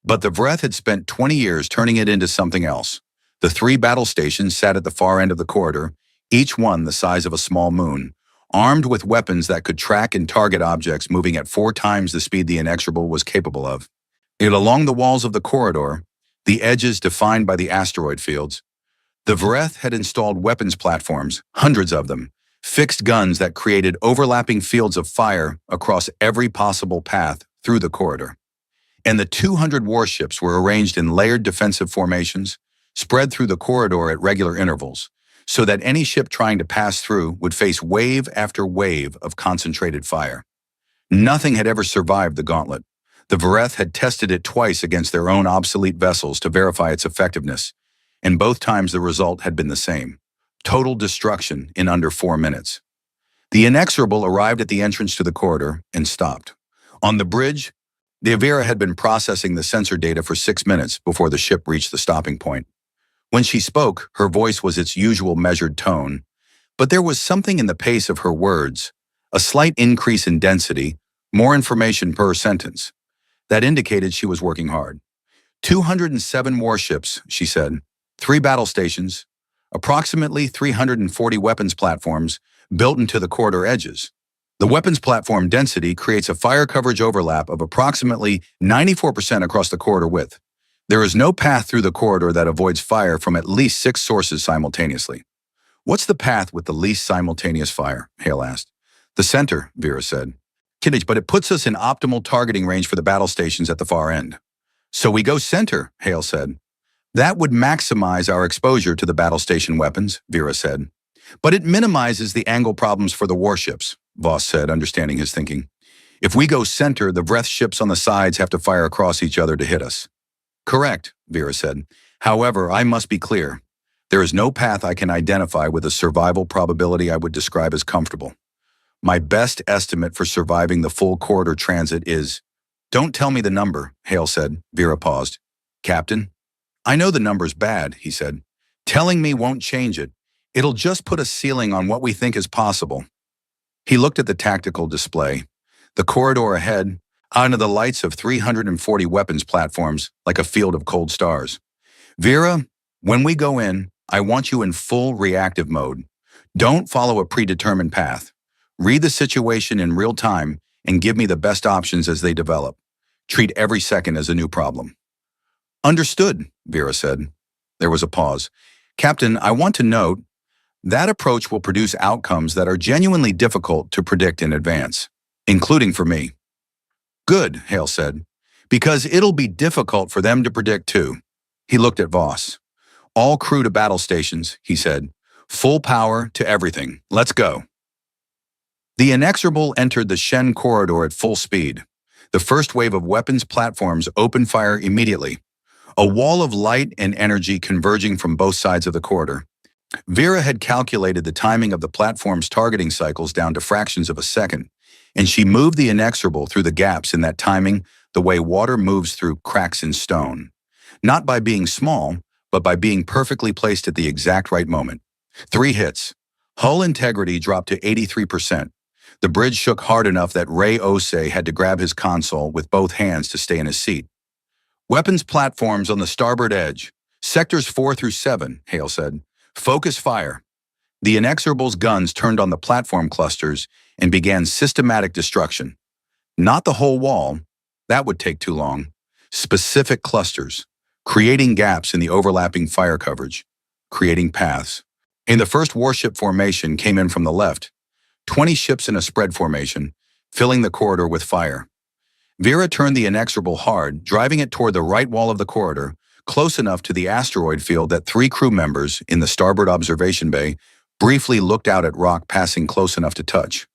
but the Vreth had spent 20 years turning it into something else. The 3 battle stations sat at the far end of the corridor, each one the size of a small moon, armed with weapons that could track and target objects moving at 4 times the speed the Inexorable was capable of. Along the walls of the corridor, the edges defined by the asteroid fields, the Vreth had installed weapons platforms, hundreds of them, fixed guns that created overlapping fields of fire across every possible path through the corridor. And the 200 warships were arranged in layered defensive formations, spread through the corridor at regular intervals, so that any ship trying to pass through would face wave after wave of concentrated fire. Nothing had ever survived the gauntlet. The Vreth had tested it twice against their own obsolete vessels to verify its effectiveness, and both times the result had been the same: total destruction in under 4 minutes. The Inexorable arrived at the entrance to the corridor and stopped. On the bridge, the Avira had been processing the sensor data for 6 minutes before the ship reached the stopping point. When she spoke, her voice was its usual measured tone, but there was something in the pace of her words, a slight increase in density, more information per sentence, that indicated she was working hard. 207 warships, she said, 3 battle stations, approximately 340 weapons platforms built into the corridor edges. The weapons platform density creates a fire coverage overlap of approximately 94% across the corridor width. There is no path through the corridor that avoids fire from at least 6 sources simultaneously. What's the path with the least simultaneous fire? Hale asked. The center, Vera said. Kidditch, but it puts us in optimal targeting range for the battle stations at the far end. So we go center, Hale said. That would maximize our exposure to the battle station weapons, Vera said. But it minimizes the angle problems for the warships, Voss said, understanding his thinking. If we go center, the Vreth ships on the sides have to fire across each other to hit us. Correct, Vera said. However, I must be clear. There is no path I can identify with a survival probability I would describe as comfortable. My best estimate for surviving the full corridor transit is... Don't tell me the number, Hale said. Vera paused. Captain? I know the number's bad, he said. Telling me won't change it. It'll just put a ceiling on what we think is possible. He looked at the tactical display. The corridor ahead, under the lights of 340 weapons platforms, like a field of cold stars. Vera, when we go in, I want you in full reactive mode. Don't follow a predetermined path. Read the situation in real time and give me the best options as they develop. Treat every second as a new problem. Understood, Vera said. There was a pause. Captain, I want to note, that approach will produce outcomes that are genuinely difficult to predict in advance, including for me. Good, Hale said, because it'll be difficult for them to predict too. He looked at Voss. All crew to battle stations, he said. Full power to everything. Let's go. The Inexorable entered the Shen corridor at full speed. The first wave of weapons platforms opened fire immediately. A wall of light and energy converging from both sides of the corridor. Vera had calculated the timing of the platform's targeting cycles down to fractions of a second, and she moved the Inexorable through the gaps in that timing the way water moves through cracks in stone. Not by being small, but by being perfectly placed at the exact right moment. 3 hits. Hull integrity dropped to 83%. The bridge shook hard enough that Ray Osei had to grab his console with both hands to stay in his seat. Weapons platforms on the starboard edge. Sectors 4 through 7, Hale said. Focus fire. The Inexorable's guns turned on the platform clusters and began systematic destruction. Not the whole wall. That would take too long. Specific clusters, creating gaps in the overlapping fire coverage, creating paths. In the first warship formation came in from the left, 20 ships in a spread formation, filling the corridor with fire. Vera turned the Inexorable hard, driving it toward the right wall of the corridor, close enough to the asteroid field that 3 crew members in the starboard observation bay briefly looked out at rock passing close enough to touch.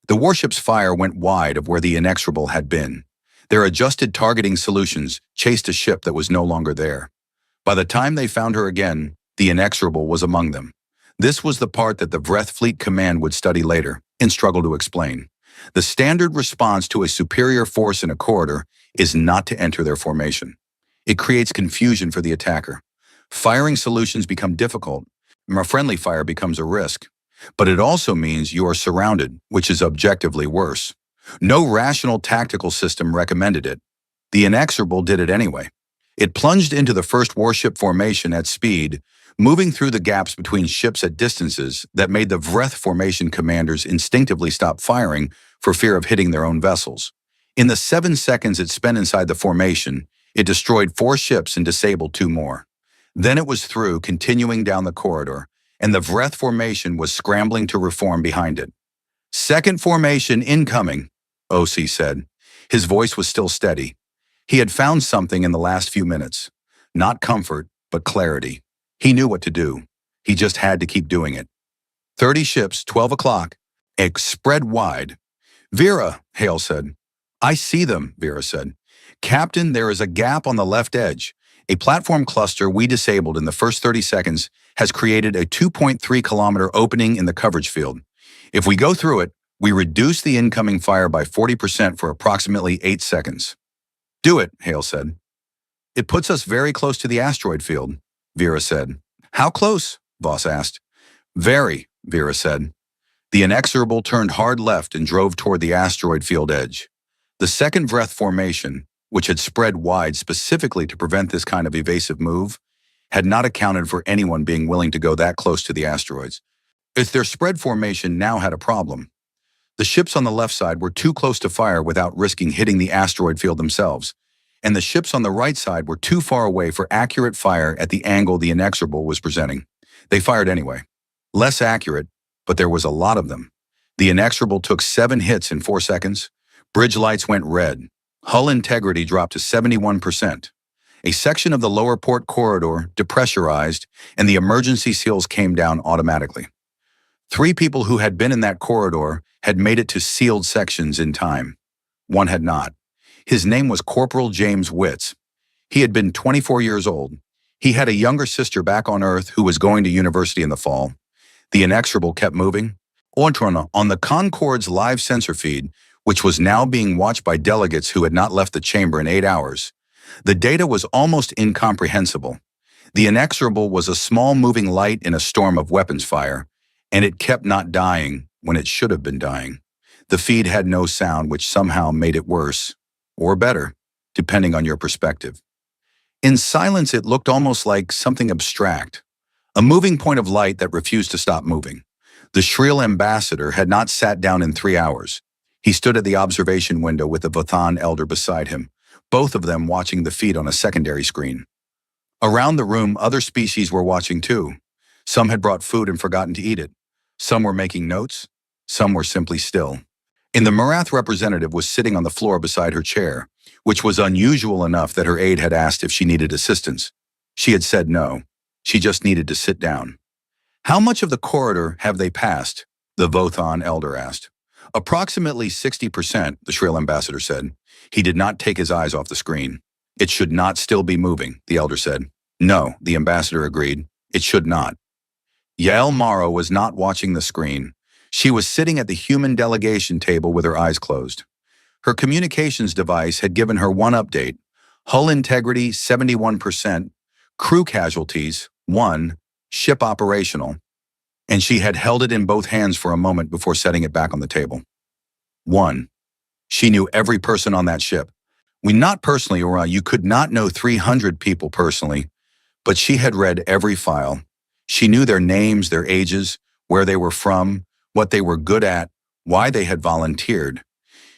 The warship's fire went wide of where the Inexorable had been. Their adjusted targeting solutions chased a ship that was no longer there. By the time they found her again, the Inexorable was among them. This was the part that the Vreth Fleet Command would study later and struggle to explain. The standard response to a superior force in a corridor is not to enter their formation. It creates confusion for the attacker. Firing solutions become difficult, and a friendly fire becomes a risk. But it also means you are surrounded, which is objectively worse. No rational tactical system recommended it. The Inexorable did it anyway. It plunged into the first warship formation at speed, moving through the gaps between ships at distances that made the Vreth formation commanders instinctively stop firing for fear of hitting their own vessels. In the 7 seconds it spent inside the formation, it destroyed 4 ships and disabled 2 more. Then it was through, continuing down the corridor, and the Vreth formation was scrambling to reform behind it. Second formation incoming, Osei said. His voice was still steady. He had found something in the last few minutes. Not comfort, but clarity. He knew what to do. He just had to keep doing it. 30 ships, 12 o'clock. Spread wide. Vera, Hale said. I see them, Vera said. Captain, there is a gap on the left edge. A platform cluster we disabled in the first 30 seconds has created a 2.3-kilometer opening in the coverage field. If we go through it, we reduce the incoming fire by 40% for approximately 8 seconds. Do it, Hale said. It puts us very close to the asteroid field, Vera said. How close? Voss asked. Very, Vera said. The Inexorable turned hard left and drove toward the asteroid field edge. The second Vreth formation, which had spread wide specifically to prevent this kind of evasive move, had not accounted for anyone being willing to go that close to the asteroids. Their spread formation now had a problem. The ships on the left side were too close to fire without risking hitting the asteroid field themselves, and the ships on the right side were too far away for accurate fire at the angle the Inexorable was presenting. They fired anyway. Less accurate, but there was a lot of them. The Inexorable took 7 hits in 4 seconds. Bridge lights went red. Hull integrity dropped to 71%. A section of the lower port corridor depressurized, and the emergency seals came down automatically. 3 people who had been in that corridor had made it to sealed sections in time. One had not. His name was Corporal James Witz. He had been 24 years old. He had a younger sister back on Earth who was going to university in the fall. The Inexorable kept moving. On the Concorde's live sensor feed, which was now being watched by delegates who had not left the chamber in 8 hours, the data was almost incomprehensible. The Inexorable was a small moving light in a storm of weapons fire, and it kept not dying when it should have been dying. The feed had no sound, which somehow made it worse, or better, depending on your perspective. In silence, it looked almost like something abstract, a moving point of light that refused to stop moving. The shrill ambassador had not sat down in 3 hours. He stood at the observation window with the Vathan elder beside him, both of them watching the feed on a secondary screen. Around the room, other species were watching too. Some had brought food and forgotten to eat it. Some were making notes. Some were simply still. And the Marath representative was sitting on the floor beside her chair, which was unusual enough that her aide had asked if she needed assistance. She had said no. She just needed to sit down. "How much of the corridor have they passed?" the Vothan elder asked. "Approximately 60%, the shrill ambassador said. He did not take his eyes off the screen. "It should not still be moving," the elder said. "No," the ambassador agreed. "It should not." Yael Morrow was not watching the screen. She was sitting at the human delegation table with her eyes closed. Her communications device had given her one update: hull integrity 71%, crew casualties 1, ship operational, and she had held it in both hands for a moment before setting it back on the table. 1. She knew every person on that ship. Not personally, or you could not know 300 people personally, but she had read every file. She knew their names, their ages, where they were from, what they were good at, why they had volunteered.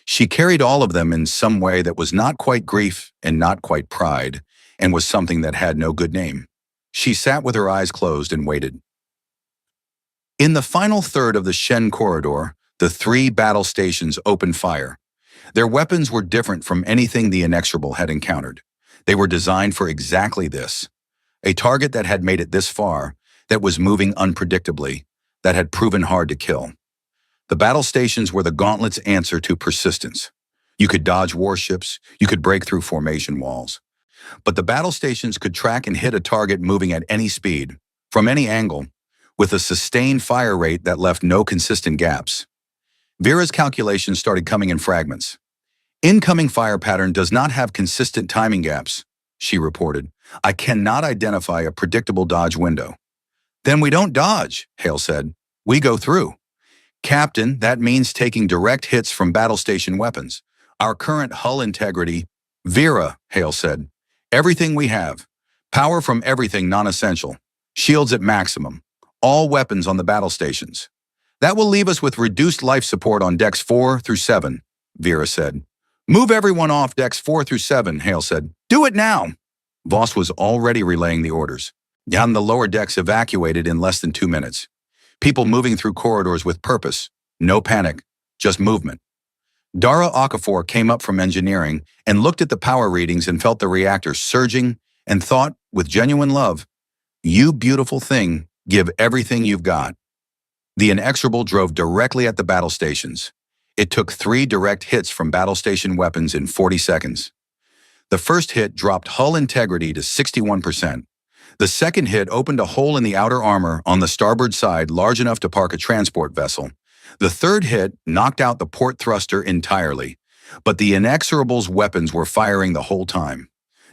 She carried all of them in some way that was not quite grief and not quite pride, and was something that had no good name. She sat with her eyes closed and waited. In the final third of the Shen corridor, the 3 battle stations opened fire. Their weapons were different from anything the Inexorable had encountered. They were designed for exactly this: a target that had made it this far, that was moving unpredictably, that had proven hard to kill. The battle stations were the gauntlet's answer to persistence. You could dodge warships, you could break through formation walls. But the battle stations could track and hit a target moving at any speed, from any angle, with a sustained fire rate that left no consistent gaps. Vera's calculations started coming in fragments. "Incoming fire pattern does not have consistent timing gaps," she reported. "I cannot identify a predictable dodge window." "Then we don't dodge," Hale said. "We go through." "Captain, that means taking direct hits from battle station weapons. Our current hull integrity—" "Vera," Hale said. "Everything we have. Power from everything non-essential. Shields at maximum. All weapons on the battle stations. That will leave us with reduced life support on decks 4 through 7, Vera said. "Move everyone off decks 4 through 7, Hale said. "Do it now." Voss was already relaying the orders. Down the lower decks evacuated in less than 2 minutes. People moving through corridors with purpose. No panic, just movement. Dara Okafor came up from engineering and looked at the power readings and felt the reactor surging and thought, with genuine love, "You beautiful thing, give everything you've got." The Inexorable drove directly at the battle stations. It took 3 direct hits from battle station weapons in 40 seconds. The first hit dropped hull integrity to 61%. The second hit opened a hole in the outer armor on the starboard side large enough to park a transport vessel. The third hit knocked out the port thruster entirely, but the Inexorable's weapons were firing the whole time.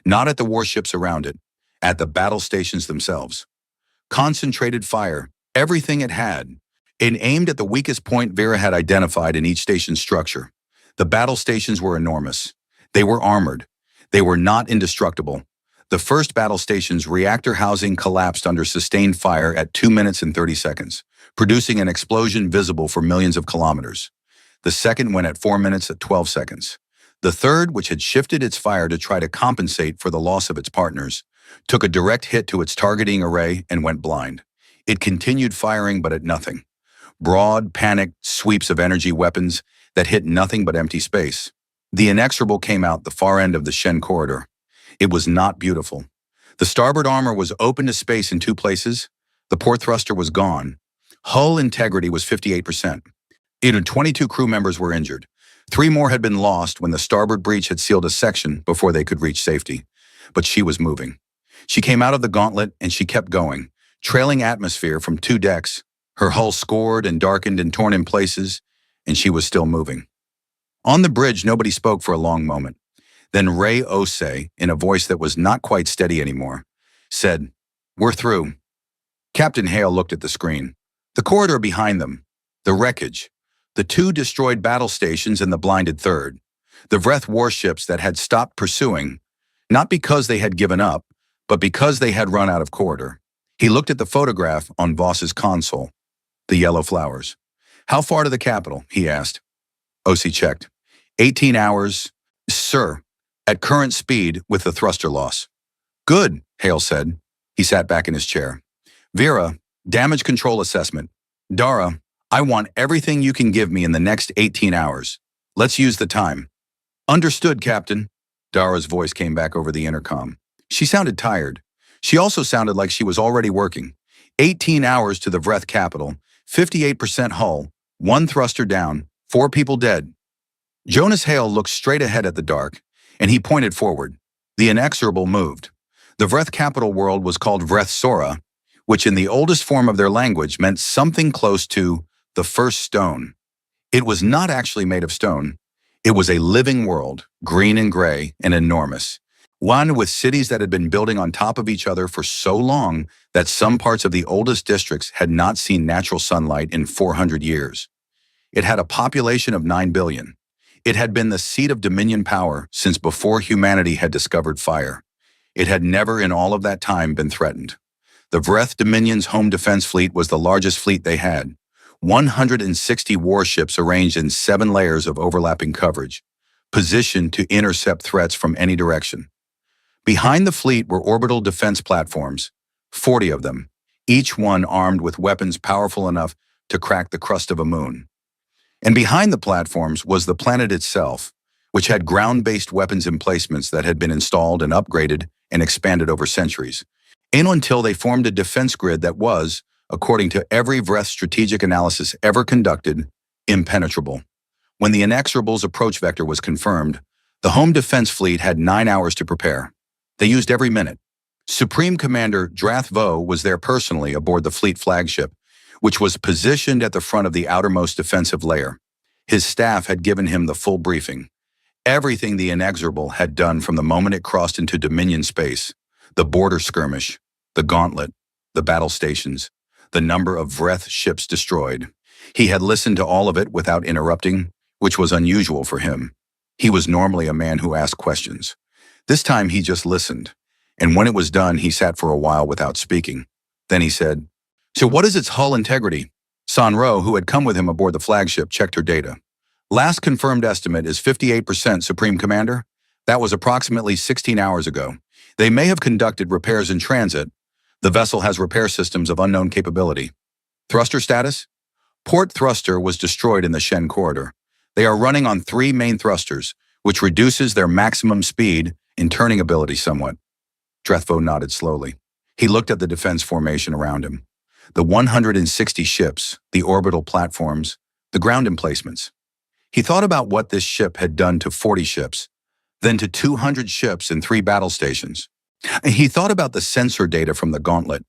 Not at the warships around it, at the battle stations themselves. Concentrated fire, everything it had. It aimed at the weakest point Vera had identified in each station's structure. The battle stations were enormous. They were armored. They were not indestructible. The first battle station's reactor housing collapsed under sustained fire at 2 minutes and 30 seconds, producing an explosion visible for millions of kilometers. The second went at 4 minutes at 12 seconds. The third, which had shifted its fire to try to compensate for the loss of its partners, took a direct hit to its targeting array and went blind. It continued firing, but at nothing. Broad, panicked sweeps of energy weapons that hit nothing but empty space. The inexorable came out the far end of the Shen corridor. It was not beautiful. The starboard armor was open to space in 2 places. The port thruster was gone. Hull integrity was 58%. 22 crew members were injured. 3 more had been lost when the starboard breach had sealed a section before they could reach safety. But she was moving. She came out of the gauntlet and she kept going, trailing atmosphere from 2 decks, her hull scored and darkened and torn in places, and she was still moving. On the bridge, nobody spoke for a long moment. Then Ray Osei, in a voice that was not quite steady anymore, said, "We're through." Captain Hale looked at the screen. The corridor behind them, the wreckage, the 2 destroyed battle stations and the blinded third, the Vreth warships that had stopped pursuing, not because they had given up, but because they had run out of corridor. He looked at the photograph on Voss's console, the yellow flowers. "How far to the capital?" he asked. Osei checked. 18 hours, sir, at current speed with the thruster loss. "Good," Hale said. He sat back in his chair. "Vera, damage control assessment. Dara, I want everything you can give me in the next 18 hours. Let's use the time." "Understood, Captain." Dara's voice came back over the intercom. She sounded tired. She also sounded like she was already working. 18 hours to the Vreth capital, 58% hull, 1 thruster down, 4 people dead. Jonas Hale looked straight ahead at the dark, and he pointed forward. The inexorable moved. The Vreth capital world was called Vreth Sora, which in the oldest form of their language meant something close to the first stone. It was not actually made of stone. It was a living world, green and gray and enormous. One with cities that had been building on top of each other for so long that some parts of the oldest districts had not seen natural sunlight in 400 years. It had a population of 9 billion. It had been the seat of dominion power since before humanity had discovered fire. It had never in all of that time been threatened. The Vreth Dominion's home defense fleet was the largest fleet they had. 160 warships arranged in 7 layers of overlapping coverage, positioned to intercept threats from any direction. Behind the fleet were orbital defense platforms, 40 of them, each one armed with weapons powerful enough to crack the crust of a moon. And behind the platforms was the planet itself, which had ground-based weapons emplacements that had been installed and upgraded and expanded over centuries, and until they formed a defense grid that was, according to every Vreth strategic analysis ever conducted, impenetrable. When the Inexorable's approach vector was confirmed, the home defense fleet had 9 hours to prepare. They used every minute. Supreme Commander Drath Vo was there personally aboard the fleet flagship, which was positioned at the front of the outermost defensive layer. His staff had given him the full briefing. Everything the Inexorable had done from the moment it crossed into Dominion space, the border skirmish, the gauntlet, the battle stations, the number of Vreth ships destroyed. He had listened to all of it without interrupting, which was unusual for him. He was normally a man who asked questions. This time he just listened, and when it was done, he sat for a while without speaking. Then he said, "So what is its hull integrity?" Sanro, who had come with him aboard the flagship, checked her data. "Last confirmed estimate is 58%, Supreme Commander. That was approximately 16 hours ago. They may have conducted repairs in transit. The vessel has repair systems of unknown capability." "Thruster status?" "Port thruster was destroyed in the Shen corridor. They are running on 3 main thrusters, which reduces their maximum speed and turning ability somewhat." Drethvo nodded slowly. He looked at the defense formation around him. The 160 ships, the orbital platforms, the ground emplacements. He thought about what this ship had done to 40 ships, then to 200 ships and 3 battle stations. He thought about the sensor data from the gauntlet,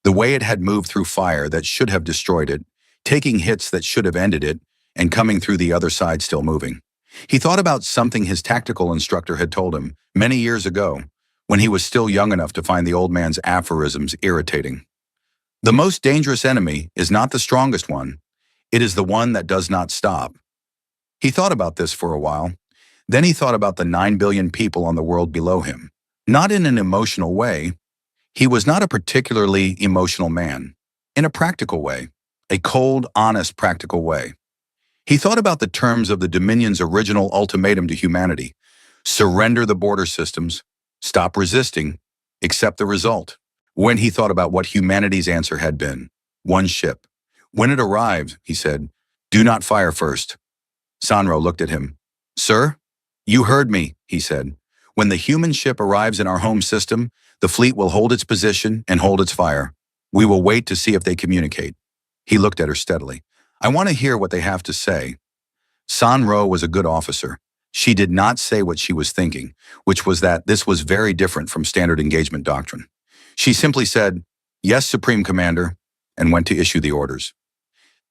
the way it had moved through fire that should have destroyed it, taking hits that should have ended it, and coming through the other side still moving. He thought about something his tactical instructor had told him many years ago, when he was still young enough to find the old man's aphorisms irritating. The most dangerous enemy is not the strongest one. It is the one that does not stop. He thought about this for a while. Then he thought about the 9 billion people on the world below him. Not in an emotional way. He was not a particularly emotional man. In a practical way. A cold, honest, practical way. He thought about the terms of the Dominion's original ultimatum to humanity: surrender the border systems, stop resisting, accept the result. When he thought about what humanity's answer had been: one ship. When it arrived, he said, "Do not fire first." Sanro looked at him. "Sir, you heard me," he said. "When the human ship arrives in our home system, the fleet will hold its position and hold its fire. We will wait to see if they communicate." He looked at her steadily. "I want to hear what they have to say." Sanro was a good officer. She did not say what she was thinking, which was that this was very different from standard engagement doctrine. She simply said, "Yes, Supreme Commander," and went to issue the orders.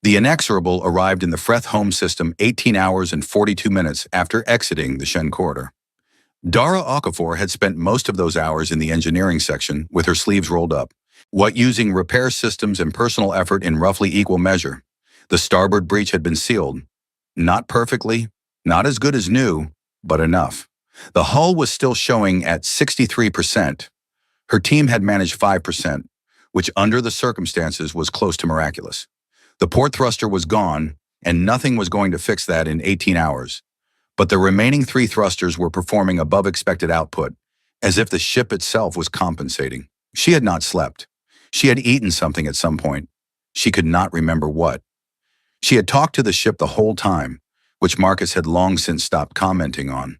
The Inexorable arrived in the Freth home system 18 hours and 42 minutes after exiting the Shen corridor. Dara Okafor had spent most of those hours in the engineering section with her sleeves rolled up, using repair systems and personal effort in roughly equal measure. The starboard breach had been sealed. Not perfectly, not as good as new, but enough. The hull was still showing at 63%. Her team had managed 5%, which under the circumstances was close to miraculous. The port thruster was gone, and nothing was going to fix that in 18 hours. But the remaining 3 thrusters were performing above expected output, as if the ship itself was compensating. She had not slept. She had eaten something at some point. She could not remember what. She had talked to the ship the whole time, which Marcus had long since stopped commenting on.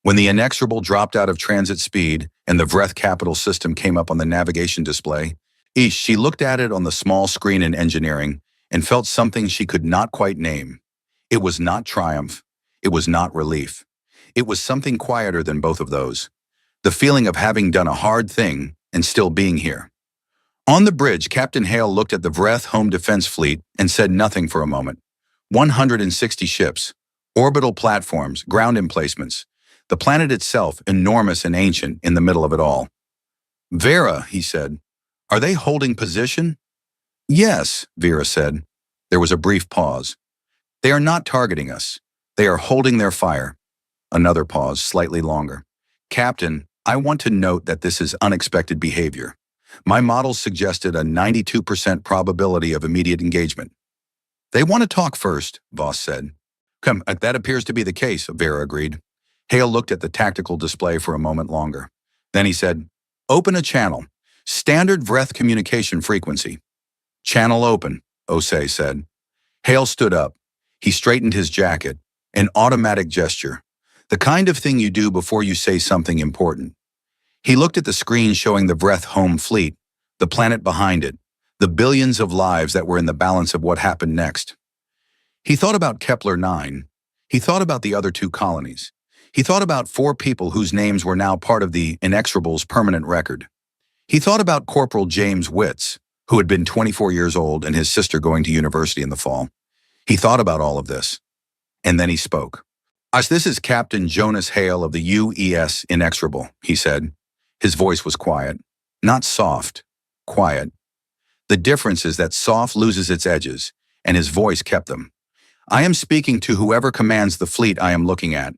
When the Inexorable dropped out of transit speed and the Vreth capital system came up on the navigation display, she looked at it on the small screen in engineering and felt something she could not quite name. It was not triumph. It was not relief. It was something quieter than both of those. The feeling of having done a hard thing and still being here. On the bridge, Captain Hale looked at the Vreth home defense fleet and said nothing for a moment. 160 ships, orbital platforms, ground emplacements. The planet itself, enormous and ancient, in the middle of it all. "Vera," he said, "are they holding position?" "Yes," Vera said. There was a brief pause. "They are not targeting us. They are holding their fire." Another pause, slightly longer. "Captain, I want to note that this is unexpected behavior. My models suggested a 92% probability of immediate engagement." "They want to talk first," Voss said. "Come, that appears to be the case," Vera agreed. Hale looked at the tactical display for a moment longer. Then he said, "Open a channel. Standard Vreth communication frequency." "Channel open," Osei said. Hale stood up. He straightened his jacket. An automatic gesture. The kind of thing you do before you say something important. He looked at the screen showing the Vreth home fleet, the planet behind it, the billions of lives that were in the balance of what happened next. He thought about Kepler 9. He thought about the other 2 colonies. He thought about 4 people whose names were now part of the Inexorable's permanent record. He thought about Corporal James Witz, who had been 24 years old and his sister going to university in the fall. He thought about all of this. And then he spoke. "This is Captain Jonas Hale of the UES Inexorable," he said. His voice was quiet. Not soft. Quiet. The difference is that soft loses its edges, and his voice kept them. "I am speaking to whoever commands the fleet I am looking at.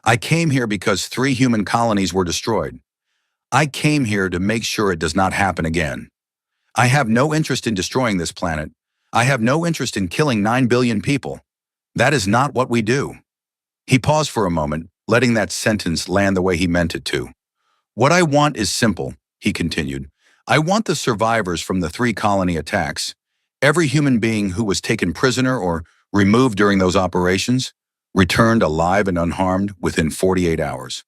I came here because 3 human colonies were destroyed. I came here to make sure it does not happen again. I have no interest in destroying this planet. I have no interest in killing 9 billion people. That is not what we do." He paused for a moment, letting that sentence land the way he meant it to. "What I want is simple," he continued. "I want the survivors from the 3 colony attacks, every human being who was taken prisoner or removed during those operations, returned alive and unharmed within 48 hours.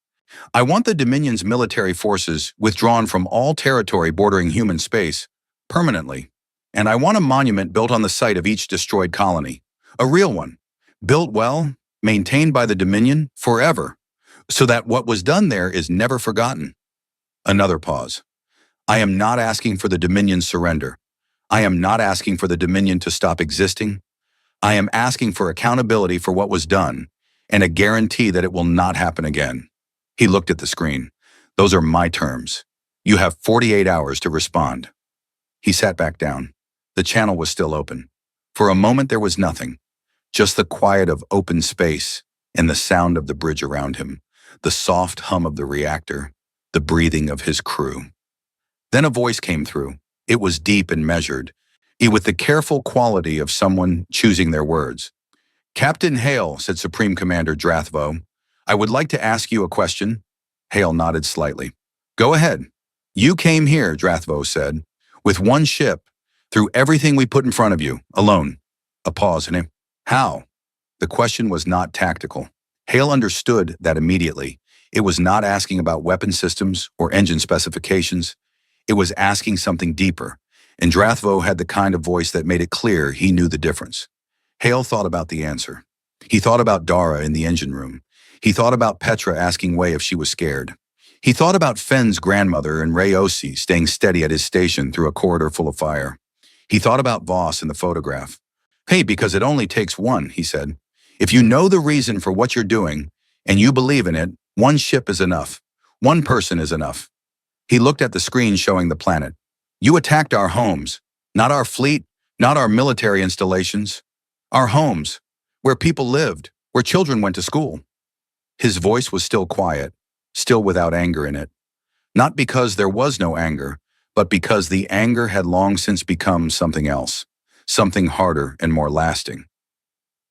I want the Dominion's military forces withdrawn from all territory bordering human space, permanently. And I want a monument built on the site of each destroyed colony. A real one. Built well, maintained by the Dominion, forever, so that what was done there is never forgotten." Another pause. "I am not asking for the Dominion's surrender. I am not asking for the Dominion to stop existing. I am asking for accountability for what was done, and a guarantee that it will not happen again." He looked at the screen. "Those are my terms. You have 48 hours to respond." He sat back down. The channel was still open. For a moment there was nothing. Just the quiet of open space and the sound of the bridge around him, the soft hum of the reactor, the breathing of his crew. Then a voice came through. It was deep and measured, with the careful quality of someone choosing their words. Captain Hale, said Supreme Commander Drathvo, I would like to ask you a question. Hale nodded slightly. Go ahead. You came here, Drathvo said, with one ship, through everything we put in front of you, alone. A pause in him. How? The question was not tactical. Hale understood that immediately. It was not asking about weapon systems or engine specifications. It was asking something deeper, and Drathvo had the kind of voice that made it clear he knew the difference. Hale thought about the answer. He thought about Dara in the engine room. He thought about Petra asking Way if she was scared. He thought about Fenn's grandmother and Ray Osi staying steady at his station through a corridor full of fire. He thought about Voss in the photograph. Hey, because it only takes one, he said. If you know the reason for what you're doing, and you believe in it, one ship is enough. One person is enough. He looked at the screen showing the planet. You attacked our homes, not our fleet, not our military installations. Our homes, where people lived, where children went to school. His voice was still quiet, still without anger in it. Not because there was no anger, but because the anger had long since become something else, something harder and more lasting.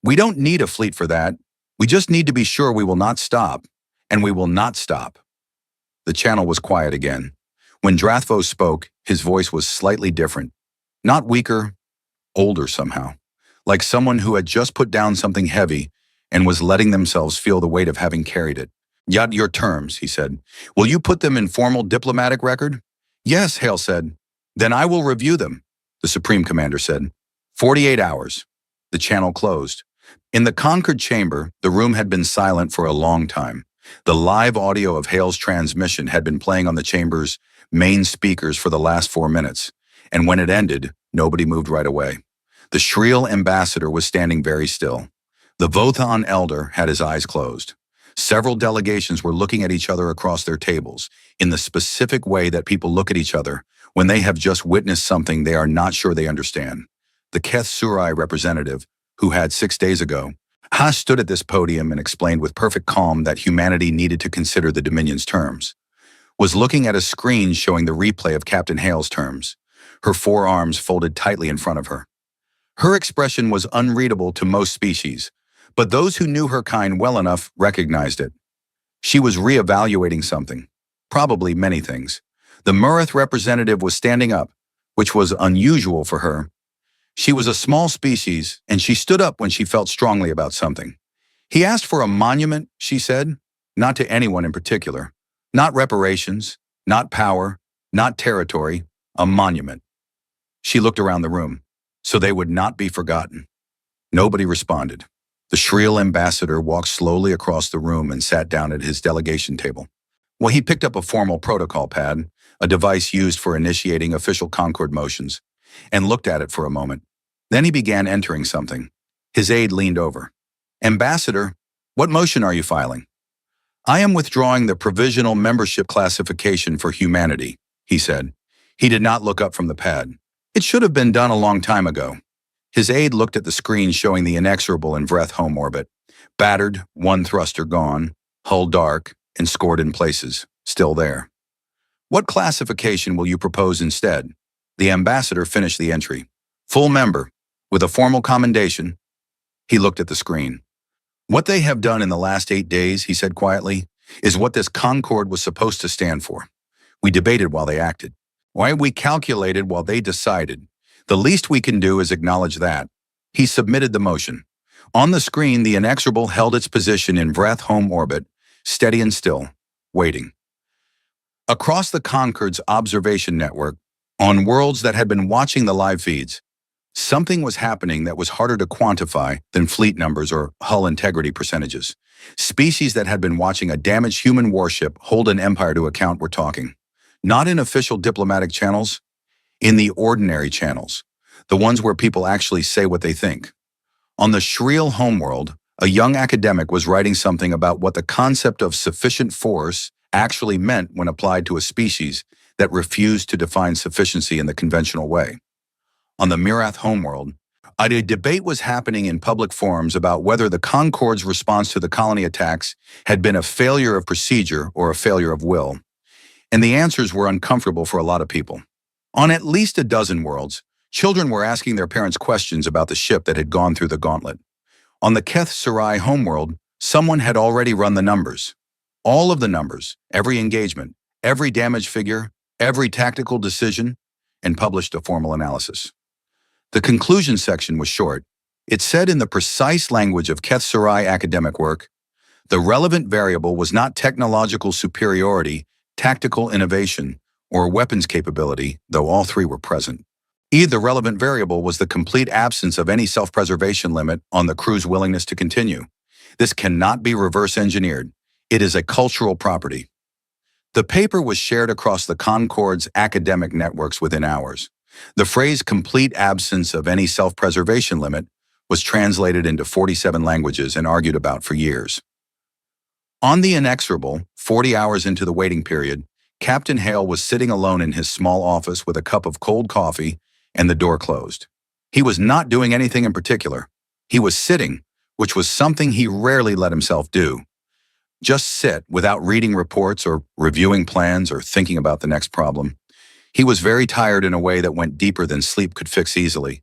We don't need a fleet for that. We just need to be sure we will not stop, and we will not stop. The channel was quiet again. When Drathvo spoke, his voice was slightly different. Not weaker, older somehow. Like someone who had just put down something heavy and was letting themselves feel the weight of having carried it. Yet your terms, he said. Will you put them in formal diplomatic record? Yes, Hale said. Then I will review them, the Supreme Commander said. 48 hours. The channel closed. In the Concord chamber, the room had been silent for a long time. The live audio of Hale's transmission had been playing on the chamber's main speakers for the last 4 minutes, and when it ended, nobody moved right away. The shrill ambassador was standing very still. The Vothan elder had his eyes closed. Several delegations were looking at each other across their tables, in the specific way that people look at each other when they have just witnessed something they are not sure they understand. The Keth Surai representative, who had 6 days ago, stood at this podium and explained with perfect calm that humanity needed to consider the Dominion's terms, was looking at a screen showing the replay of Captain Hale's terms, her forearms folded tightly in front of her. Her expression was unreadable to most species, but those who knew her kind well enough recognized it. She was reevaluating something, probably many things. The Murith representative was standing up, which was unusual for her. She was a small species, and she stood up when she felt strongly about something. He asked for a monument, she said, not to anyone in particular. Not reparations, not power, not territory, a monument. She looked around the room, so they would not be forgotten. Nobody responded. The shrill ambassador walked slowly across the room and sat down at his delegation table. Well, he picked up a formal protocol pad, a device used for initiating official Concord motions, and looked at it for a moment. Then he began entering something. His aide leaned over. Ambassador, what motion are you filing? I am withdrawing the provisional membership classification for humanity, he said. He did not look up from the pad. It should have been done a long time ago. His aide looked at the screen showing the inexorable in Vreth home orbit. Battered, one thruster gone, hull dark, and scored in places, still there. What classification will you propose instead? The ambassador finished the entry. Full member, with a formal commendation. He looked at the screen. What they have done in the last 8 days, he said quietly, is what this Concord was supposed to stand for. We debated while they acted. Why we calculated while they decided. The least we can do is acknowledge that. He submitted the motion. On the screen, the inexorable held its position in Vreth home orbit, steady and still, waiting. Across the Concord's observation network, on worlds that had been watching the live feeds, something was happening that was harder to quantify than fleet numbers or hull integrity percentages. Species that had been watching a damaged human warship hold an empire to account were talking. Not in official diplomatic channels, in the ordinary channels, the ones where people actually say what they think. On the shrill homeworld, a young academic was writing something about what the concept of sufficient force actually meant when applied to a species that refused to define sufficiency in the conventional way. On the Mirath homeworld, a debate was happening in public forums about whether the Concord's response to the colony attacks had been a failure of procedure or a failure of will. And the answers were uncomfortable for a lot of people. On at least a dozen worlds, children were asking their parents questions about the ship that had gone through the gauntlet. On the Keth Sarai homeworld, someone had already run the numbers. All of the numbers, every engagement, every damage figure, every tactical decision, and published a formal analysis. The conclusion section was short. It said in the precise language of Keth Sarai academic work, the relevant variable was not technological superiority, tactical innovation, or weapons capability, though all three were present. The relevant variable was the complete absence of any self-preservation limit on the crew's willingness to continue. This cannot be reverse engineered. It is a cultural property. The paper was shared across the Concorde's academic networks within hours. The phrase complete absence of any self-preservation limit was translated into 47 languages and argued about for years. On the inexorable, 40 hours into the waiting period, Captain Hale was sitting alone in his small office with a cup of cold coffee and the door closed. He was not doing anything in particular. He was sitting, which was something he rarely let himself do. Just sit without reading reports or reviewing plans or thinking about the next problem. He was very tired in a way that went deeper than sleep could fix easily,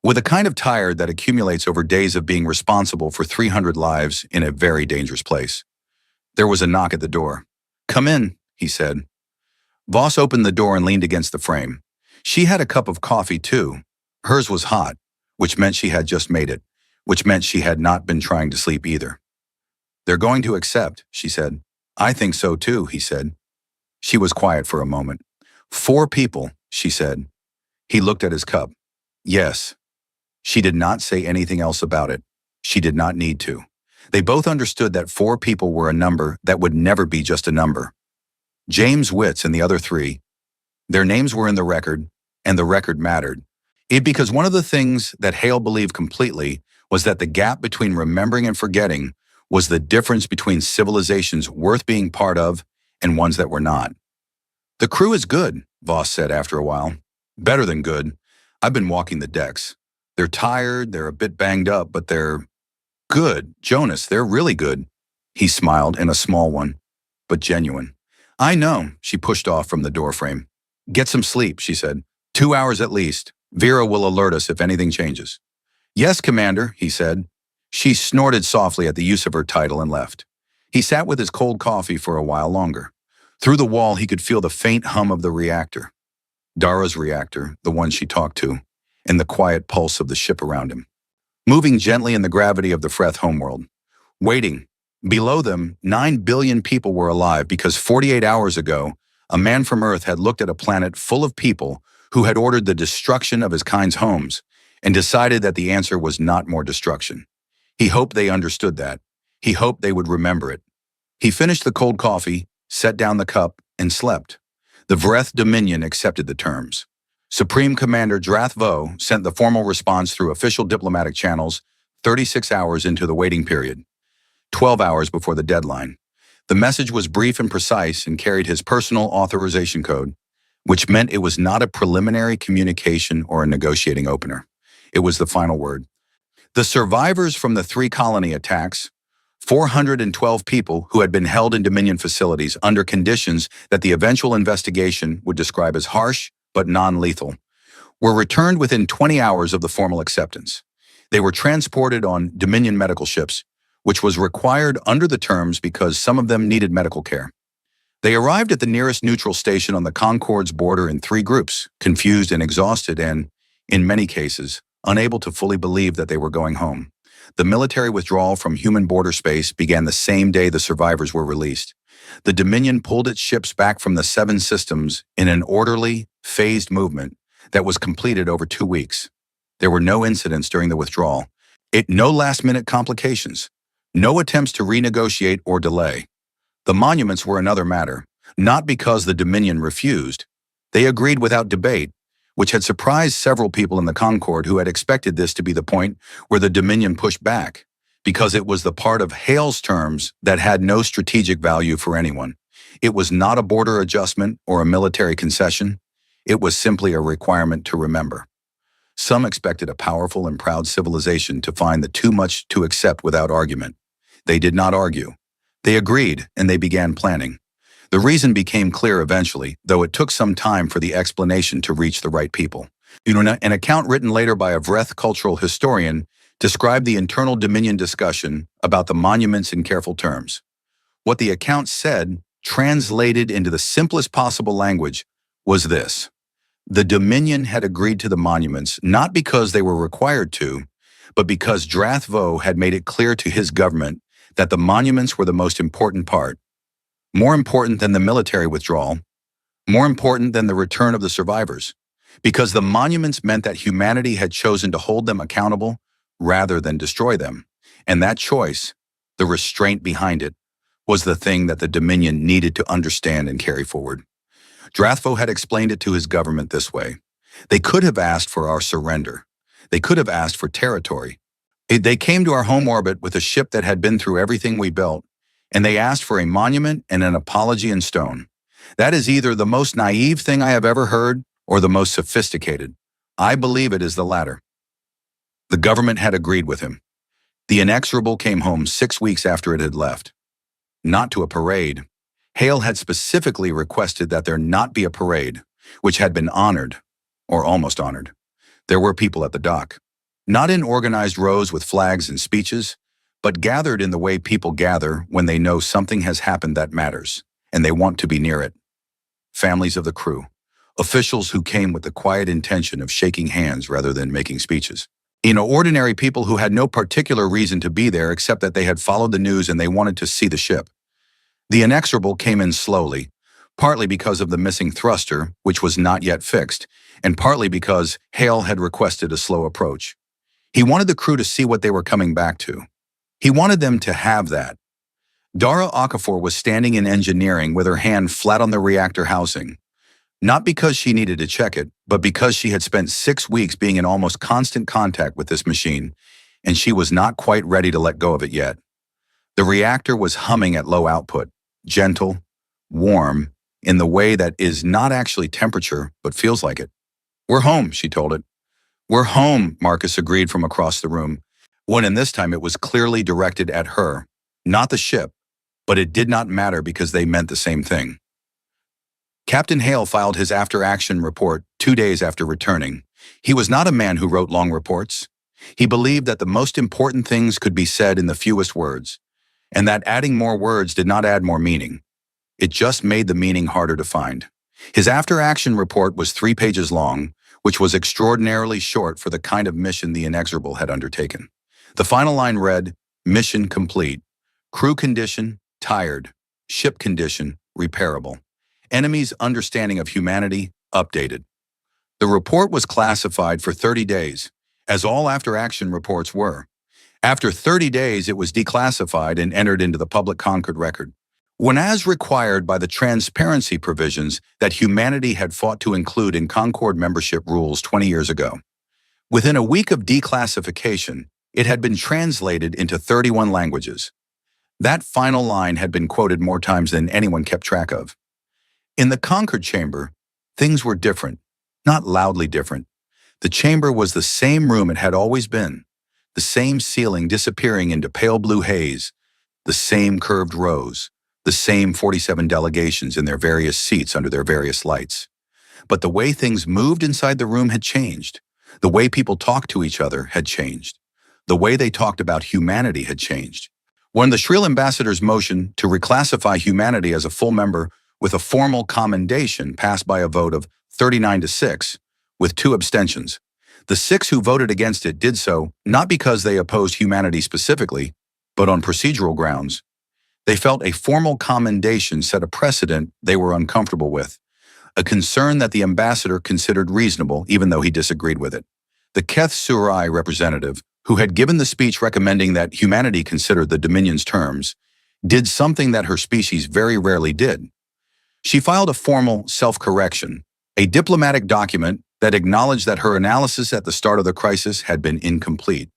with a kind of tired that accumulates over days of being responsible for 300 lives in a very dangerous place. There was a knock at the door. "Come in," he said. Voss opened the door and leaned against the frame. She had a cup of coffee too. Hers was hot, which meant she had just made it, which meant she had not been trying to sleep either. "They're going to accept," she said. "I think so too," he said. She was quiet for a moment. 4 people, she said. He looked at his cup. Yes. She did not say anything else about it. She did not need to. They both understood that 4 people were a number that would never be just a number. James Witz and the other 3, their names were in the record, and the record mattered. Because one of the things that Hale believed completely was that the gap between remembering and forgetting was the difference between civilizations worth being part of and ones that were not. "The crew is good," Voss said after a while. "Better than good. I've been walking the decks. They're tired, they're a bit banged up, but they're good. Jonas, they're really good." He smiled in a small one, but genuine. "I know," she pushed off from the doorframe. "Get some sleep," she said. 2 hours at least. Vera will alert us if anything changes." "Yes, Commander," he said. She snorted softly at the use of her title and left. He sat with his cold coffee for a while longer. Through the wall, he could feel the faint hum of the reactor. Dara's reactor, the one she talked to, and the quiet pulse of the ship around him. Moving gently in the gravity of the Freth homeworld. Waiting. Below them, 9 billion people were alive because 48 hours ago, a man from Earth had looked at a planet full of people who had ordered the destruction of his kind's homes and decided that the answer was not more destruction. He hoped they understood that. He hoped they would remember it. He finished the cold coffee, set down the cup, and slept. The Vreth Dominion accepted the terms. Supreme Commander Drath Vo sent the formal response through official diplomatic channels 36 hours into the waiting period, 12 hours before the deadline. The message was brief and precise and carried his personal authorization code, which meant it was not a preliminary communication or a negotiating opener. It was the final word. The survivors from the 3 colony attacks, 412 people who had been held in Dominion facilities under conditions that the eventual investigation would describe as harsh but non-lethal, were returned within 20 hours of the formal acceptance. They were transported on Dominion medical ships, which was required under the terms because some of them needed medical care. They arrived at the nearest neutral station on the Concorde's border in 3 groups, confused and exhausted and, in many cases, unable to fully believe that they were going home. The military withdrawal from human border space began the same day the survivors were released. The Dominion pulled its ships back from the 7 systems in an orderly, phased movement that was completed over 2 weeks. There were no incidents during the withdrawal. No last-minute complications. No attempts to renegotiate or delay. The monuments were another matter, not because the Dominion refused. They agreed without debate, which had surprised several people in the Concorde who had expected this to be the point where the Dominion pushed back, because it was the part of Hale's terms that had no strategic value for anyone. It was not a border adjustment or a military concession. It was simply a requirement to remember. Some expected a powerful and proud civilization to find the too much to accept without argument. They did not argue. They agreed, and they began planning. The reason became clear eventually, though it took some time for the explanation to reach the right people. An account written later by a Vreth cultural historian described the internal Dominion discussion about the monuments in careful terms. What the account said, translated into the simplest possible language, was this. The Dominion had agreed to the monuments not because they were required to, but because Drathvo had made it clear to his government that the monuments were the most important part, more important than the military withdrawal, more important than the return of the survivors, because the monuments meant that humanity had chosen to hold them accountable rather than destroy them. And that choice, the restraint behind it, was the thing that the Dominion needed to understand and carry forward. Drathvo had explained it to his government this way. They could have asked for our surrender. They could have asked for territory. They came to our home orbit with a ship that had been through everything we built, and they asked for a monument and an apology in stone. That is either the most naive thing I have ever heard or the most sophisticated. I believe it is the latter. The government had agreed with him. The inexorable came home 6 weeks after it had left. Not to a parade. Hale had specifically requested that there not be a parade, which had been honored, or almost honored. There were people at the dock, not in organized rows with flags and speeches, but gathered in the way people gather when they know something has happened that matters, and they want to be near it. Families of the crew, officials who came with the quiet intention of shaking hands rather than making speeches. Ordinary people who had no particular reason to be there except that they had followed the news and they wanted to see the ship. The inexorable came in slowly, partly because of the missing thruster, which was not yet fixed, and partly because Hale had requested a slow approach. He wanted the crew to see what they were coming back to. He wanted them to have that. Dara Okafor was standing in engineering with her hand flat on the reactor housing. Not because she needed to check it, but because she had spent 6 weeks being in almost constant contact with this machine, and she was not quite ready to let go of it yet. The reactor was humming at low output, gentle, warm, in the way that is not actually temperature, but feels like it. "We're home," she told it. "We're home," Marcus agreed from across the room, when this time it was clearly directed at her, not the ship, but it did not matter because they meant the same thing. Captain Hale filed his after-action report 2 days after returning. He was not a man who wrote long reports. He believed that the most important things could be said in the fewest words, and that adding more words did not add more meaning. It just made the meaning harder to find. His after-action report was 3 pages long, which was extraordinarily short for the kind of mission the inexorable had undertaken. The final line read, "Mission complete. Crew condition, tired. Ship condition, repairable. Enemy's understanding of humanity, updated." The report was classified for 30 days, as all after-action reports were. After 30 days, it was declassified and entered into the public Concord record. When as required by the transparency provisions that humanity had fought to include in Concord membership rules 20 years ago. Within a week of declassification, it had been translated into 31 languages. That final line had been quoted more times than anyone kept track of. In the Concord chamber, things were different, not loudly different. The chamber was the same room it had always been, the same ceiling disappearing into pale blue haze, the same curved rows, the same 47 delegations in their various seats under their various lights. But the way things moved inside the room had changed. The way people talked to each other had changed. The way they talked about humanity had changed. When the Shrill ambassador's motion to reclassify humanity as a full member with a formal commendation passed by a vote of 39-6, with 2 abstentions. The 6 who voted against it did so not because they opposed humanity specifically, but on procedural grounds. They felt a formal commendation set a precedent they were uncomfortable with, a concern that the ambassador considered reasonable even though he disagreed with it. The Keth Surai representative, who had given the speech recommending that humanity consider the Dominion's terms, did something that her species very rarely did. She filed a formal self-correction, a diplomatic document that acknowledged that her analysis at the start of the crisis had been incomplete.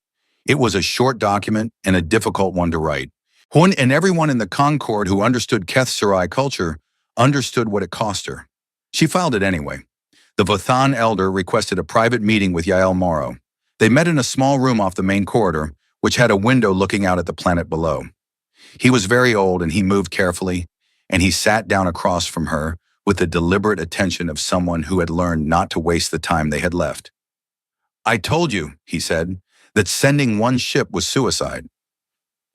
It was a short document and a difficult one to write. And everyone in the Concord who understood Keth Sarai culture understood what it cost her. She filed it anyway. The Vothan elder requested a private meeting with Yael Morrow. They met in a small room off the main corridor, which had a window looking out at the planet below. He was very old and he moved carefully, and he sat down across from her with the deliberate attention of someone who had learned not to waste the time they had left. "I told you," he said, that sending one ship was suicide.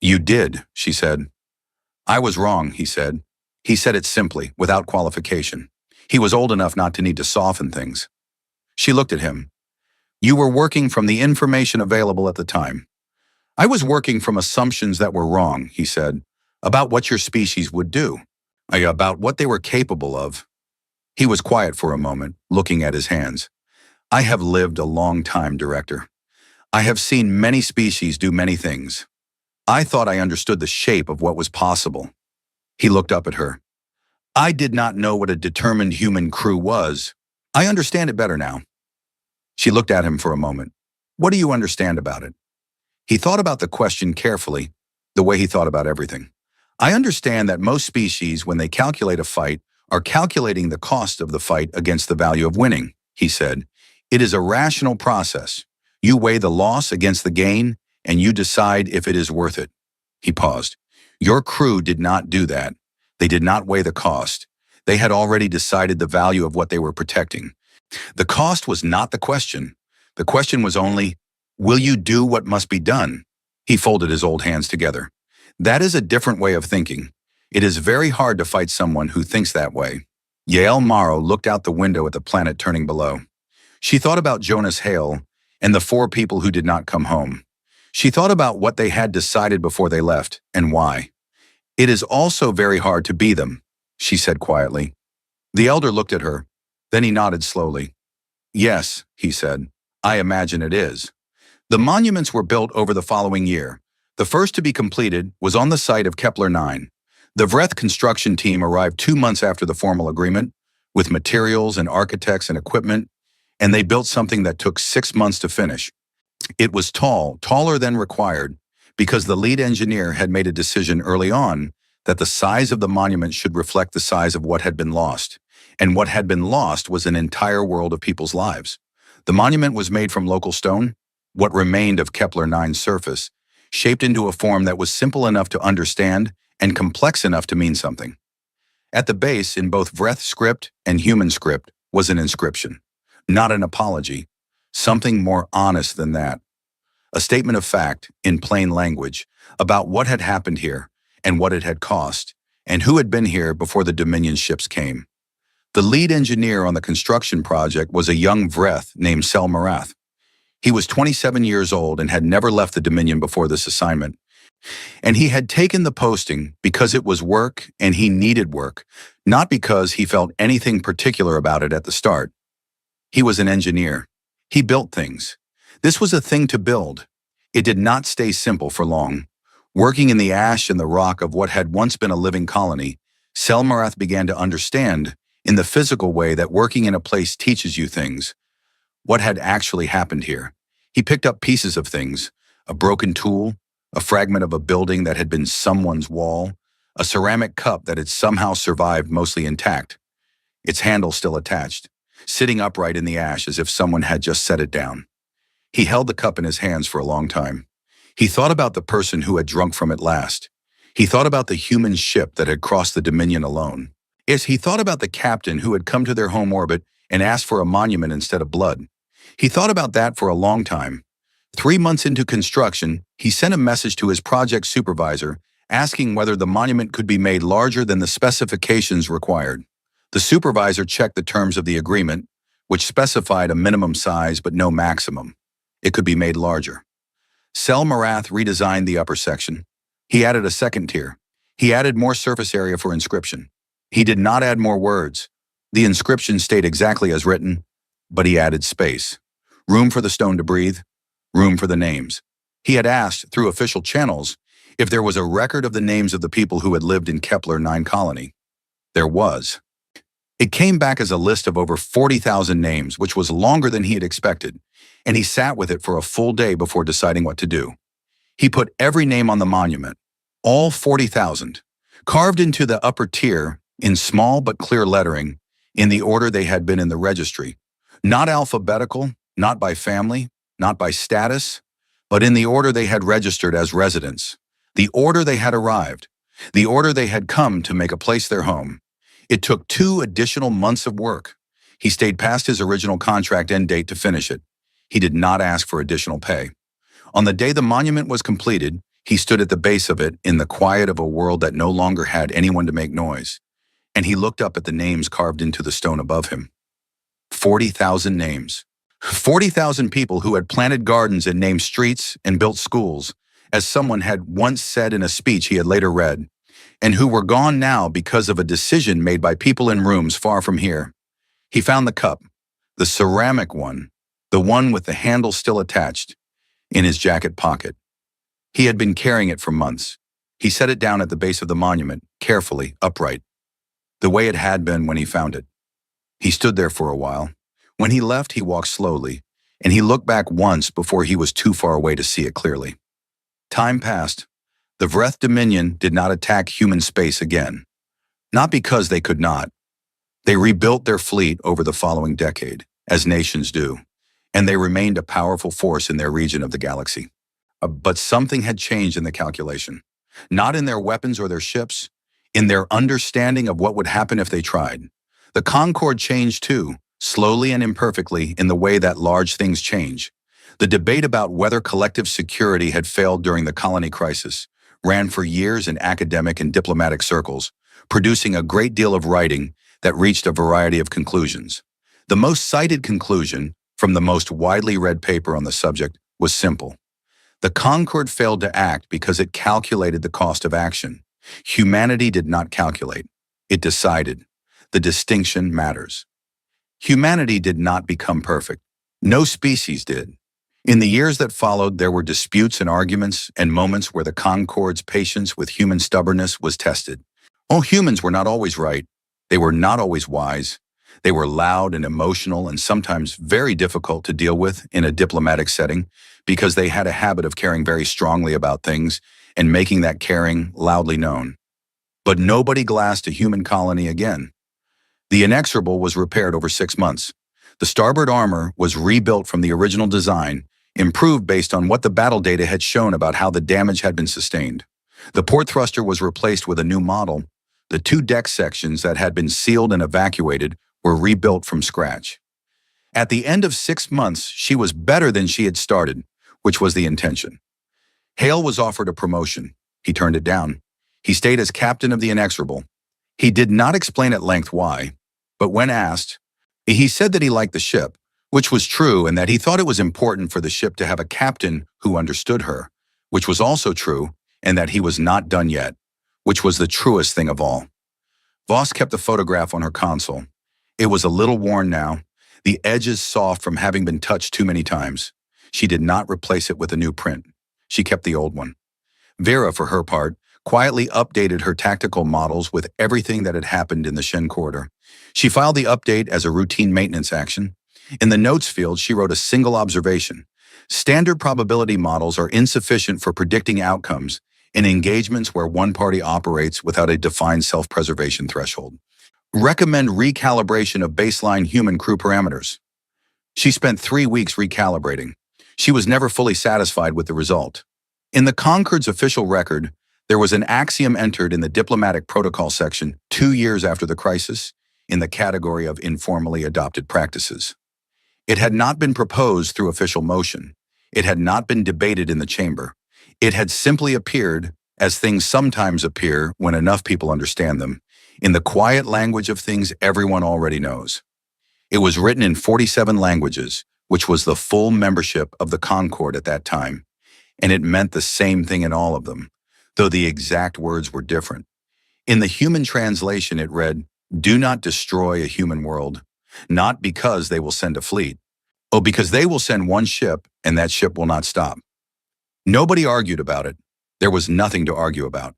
You did, she said. I was wrong, he said. He said it simply, without qualification. He was old enough not to need to soften things. She looked at him. You were working from the information available at the time. I was working from assumptions that were wrong, he said, about what your species would do, about what they were capable of. He was quiet for a moment, looking at his hands. I have lived a long time, Director. I have seen many species do many things. I thought I understood the shape of what was possible. He looked up at her. I did not know what a determined human crew was. I understand it better now. She looked at him for a moment. What do you understand about it? He thought about the question carefully, the way he thought about everything. I understand that most species, when they calculate a fight, are calculating the cost of the fight against the value of winning, he said. It is a rational process. You weigh the loss against the gain, and you decide if it is worth it. He paused. Your crew did not do that. They did not weigh the cost. They had already decided the value of what they were protecting. The cost was not the question. The question was only, will you do what must be done? He folded his old hands together. That is a different way of thinking. It is very hard to fight someone who thinks that way. Yael Morrow looked out the window at the planet turning below. She thought about Jonas Hale and the 4 people who did not come home. She thought about what they had decided before they left and why. It is also very hard to be them, she said quietly. The elder looked at her. Then he nodded slowly. Yes, he said. I imagine it is. The monuments were built over the following year. The first to be completed was on the site of Kepler 9. The Vreth construction team arrived 2 months after the formal agreement, with materials and architects and equipment, and they built something that took 6 months to finish. It was tall, taller than required, because the lead engineer had made a decision early on that the size of the monument should reflect the size of what had been lost. And what had been lost was an entire world of people's lives. The monument was made from local stone, what remained of Kepler 9's surface, shaped into a form that was simple enough to understand and complex enough to mean something. At the base, in both Vreth script and human script, was an inscription. Not an apology, something more honest than that. A statement of fact, in plain language, about what had happened here, and what it had cost, and who had been here before the Dominion ships came. The lead engineer on the construction project was a young Vreth named Sel Marath. He was 27 years old and had never left the Dominion before this assignment. And he had taken the posting because it was work and he needed work, not because he felt anything particular about it at the start. He was an engineer. He built things. This was a thing to build. It did not stay simple for long. Working in the ash and the rock of what had once been a living colony, Sel Marath began to understand, in the physical way that working in a place teaches you things, what had actually happened here. He picked up pieces of things, a broken tool, a fragment of a building that had been someone's wall, a ceramic cup that had somehow survived mostly intact, its handle still attached, sitting upright in the ash as if someone had just set it down. He held the cup in his hands for a long time. He thought about the person who had drunk from it last. He thought about the human ship that had crossed the Dominion alone. Yes, he thought about the captain who had come to their home orbit and asked for a monument instead of blood. He thought about that for a long time. 3 months into construction, he sent a message to his project supervisor asking whether the monument could be made larger than the specifications required. The supervisor checked the terms of the agreement, which specified a minimum size but no maximum. It could be made larger. Sel Marath redesigned the upper section. He added a second tier. He added more surface area for inscription. He did not add more words. The inscription stayed exactly as written, but he added space. Room for the stone to breathe, room for the names. He had asked, through official channels, if there was a record of the names of the people who had lived in Kepler 9 colony. There was. It came back as a list of over 40,000 names, which was longer than he had expected, and he sat with it for a full day before deciding what to do. He put every name on the monument, all 40,000, carved into the upper tier in small but clear lettering, in the order they had been in the registry. Not alphabetical, not by family, not by status, but in the order they had registered as residents, the order they had arrived, the order they had come to make a place their home. It took 2 additional months of work. He stayed past his original contract end date to finish it. He did not ask for additional pay. On the day the monument was completed, he stood at the base of it in the quiet of a world that no longer had anyone to make noise, and he looked up at the names carved into the stone above him. 40,000 names. 40,000 people who had planted gardens and named streets and built schools, as someone had once said in a speech he had later read, and who were gone now because of a decision made by people in rooms far from here. He found the cup, the ceramic one, the one with the handle still attached, in his jacket pocket. He had been carrying it for months. He set it down at the base of the monument, carefully, upright, the way it had been when he found it. He stood there for a while. When he left, he walked slowly, and he looked back once before he was too far away to see it clearly. Time passed. The Vreth Dominion did not attack human space again. Not because they could not. They rebuilt their fleet over the following decade, as nations do, and they remained a powerful force in their region of the galaxy. But something had changed in the calculation. Not in their weapons or their ships, in their understanding of what would happen if they tried. The Concord changed too, slowly and imperfectly in the way that large things change. The debate about whether collective security had failed during the colony crisis ran for years in academic and diplomatic circles, producing a great deal of writing that reached a variety of conclusions. The most cited conclusion, from the most widely read paper on the subject, was simple. The Concord failed to act because it calculated the cost of action. Humanity did not calculate. It decided. The distinction matters. Humanity did not become perfect. No species did. In the years that followed, there were disputes and arguments and moments where the Concord's patience with human stubbornness was tested. Oh, humans were not always right. They were not always wise. They were loud and emotional and sometimes very difficult to deal with in a diplomatic setting because they had a habit of caring very strongly about things and making that caring loudly known. But nobody glassed a human colony again. The Inexorable was repaired over 6 months. The starboard armor was rebuilt from the original design, improved based on what the battle data had shown about how the damage had been sustained. The port thruster was replaced with a new model. The 2 deck sections that had been sealed and evacuated were rebuilt from scratch. At the end of 6 months, she was better than she had started, which was the intention. Hale was offered a promotion. He turned it down. He stayed as captain of the Inexorable. He did not explain at length why, but when asked, he said that he liked the ship, which was true, and that he thought it was important for the ship to have a captain who understood her, which was also true, and that he was not done yet, which was the truest thing of all. Voss kept the photograph on her console. It was a little worn now, the edges soft from having been touched too many times. She did not replace it with a new print. She kept the old one. Vera, for her part, quietly updated her tactical models with everything that had happened in the Shen Corridor. She filed the update as a routine maintenance action. In the notes field, she wrote a single observation. Standard probability models are insufficient for predicting outcomes in engagements where one party operates without a defined self-preservation threshold. Recommend recalibration of baseline human crew parameters. She spent 3 weeks recalibrating. She was never fully satisfied with the result. In the Concord's official record, there was an axiom entered in the diplomatic protocol section 2 years after the crisis in the category of informally adopted practices. It had not been proposed through official motion. It had not been debated in the chamber. It had simply appeared, as things sometimes appear when enough people understand them, in the quiet language of things everyone already knows. It was written in 47 languages, which was the full membership of the Concord at that time, and it meant the same thing in all of them, though the exact words were different. In the human translation, it read, "Do not destroy a human world, not because they will send a fleet. Oh, because they will send one ship, and that ship will not stop." Nobody argued about it. There was nothing to argue about.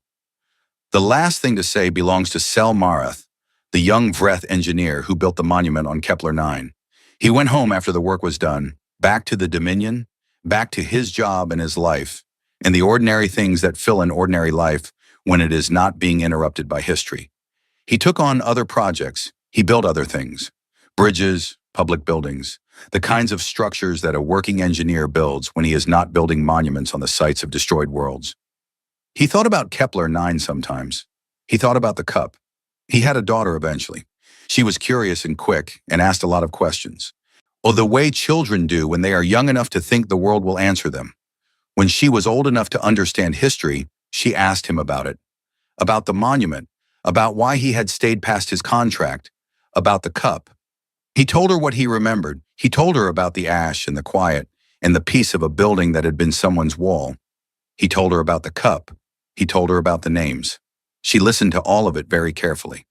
The last thing to say belongs to Sel Marath, the young Vreth engineer who built the monument on Kepler 9. He went home after the work was done, back to the Dominion, back to his job and his life, and the ordinary things that fill an ordinary life when it is not being interrupted by history. He took on other projects. He built other things. Bridges, public buildings, the kinds of structures that a working engineer builds when he is not building monuments on the sites of destroyed worlds. He thought about Kepler 9 sometimes. He thought about the cup. He had a daughter eventually. She was curious and quick and asked a lot of questions. Or the way children do when they are young enough to think the world will answer them. When she was old enough to understand history, she asked him about it, about the monument, about why he had stayed past his contract, about the cup. He told her what he remembered. He told her about the ash and the quiet and the piece of a building that had been someone's wall. He told her about the cup. He told her about the names. She listened to all of it very carefully.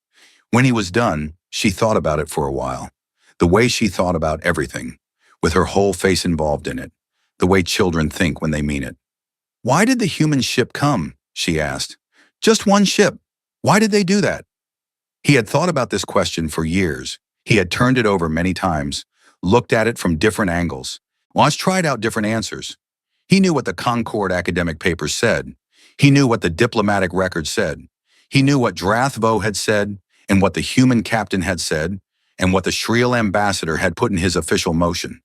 When he was done, she thought about it for a while. The way she thought about everything, with her whole face involved in it. The way children think when they mean it. Why did the human ship come? She asked. Just one ship. Why did they do that? He had thought about this question for years. He had turned it over many times, looked at it from different angles, tried out different answers. He knew what the Concord academic papers said. He knew what the diplomatic record said. He knew what Drathvo had said, and what the human captain had said, and what the Shriel ambassador had put in his official motion.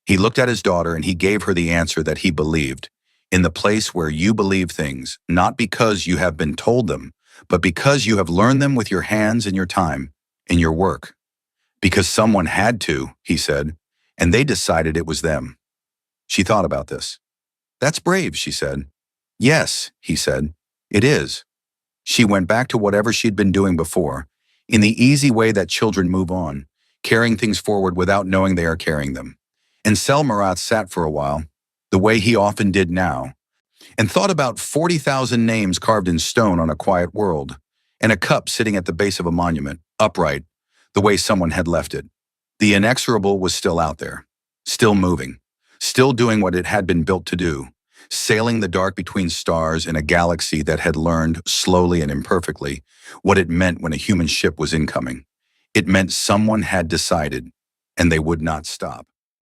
He looked at his daughter and he gave her the answer that he believed, in the place where you believe things, not because you have been told them, but because you have learned them with your hands and your time, in your work. Because someone had to, he said, and they decided it was them. She thought about this. That's brave, she said. Yes, he said, it is. She went back to whatever she'd been doing before, in the easy way that children move on, carrying things forward without knowing they are carrying them. And Selmarat sat for a while, the way he often did now, and thought about 40,000 names carved in stone on a quiet world, and a cup sitting at the base of a monument, upright, the way someone had left it. The inexorable was still out there, still moving, still doing what it had been built to do, sailing the dark between stars in a galaxy that had learned, slowly and imperfectly, what it meant when a human ship was incoming. It meant someone had decided, and they would not stop.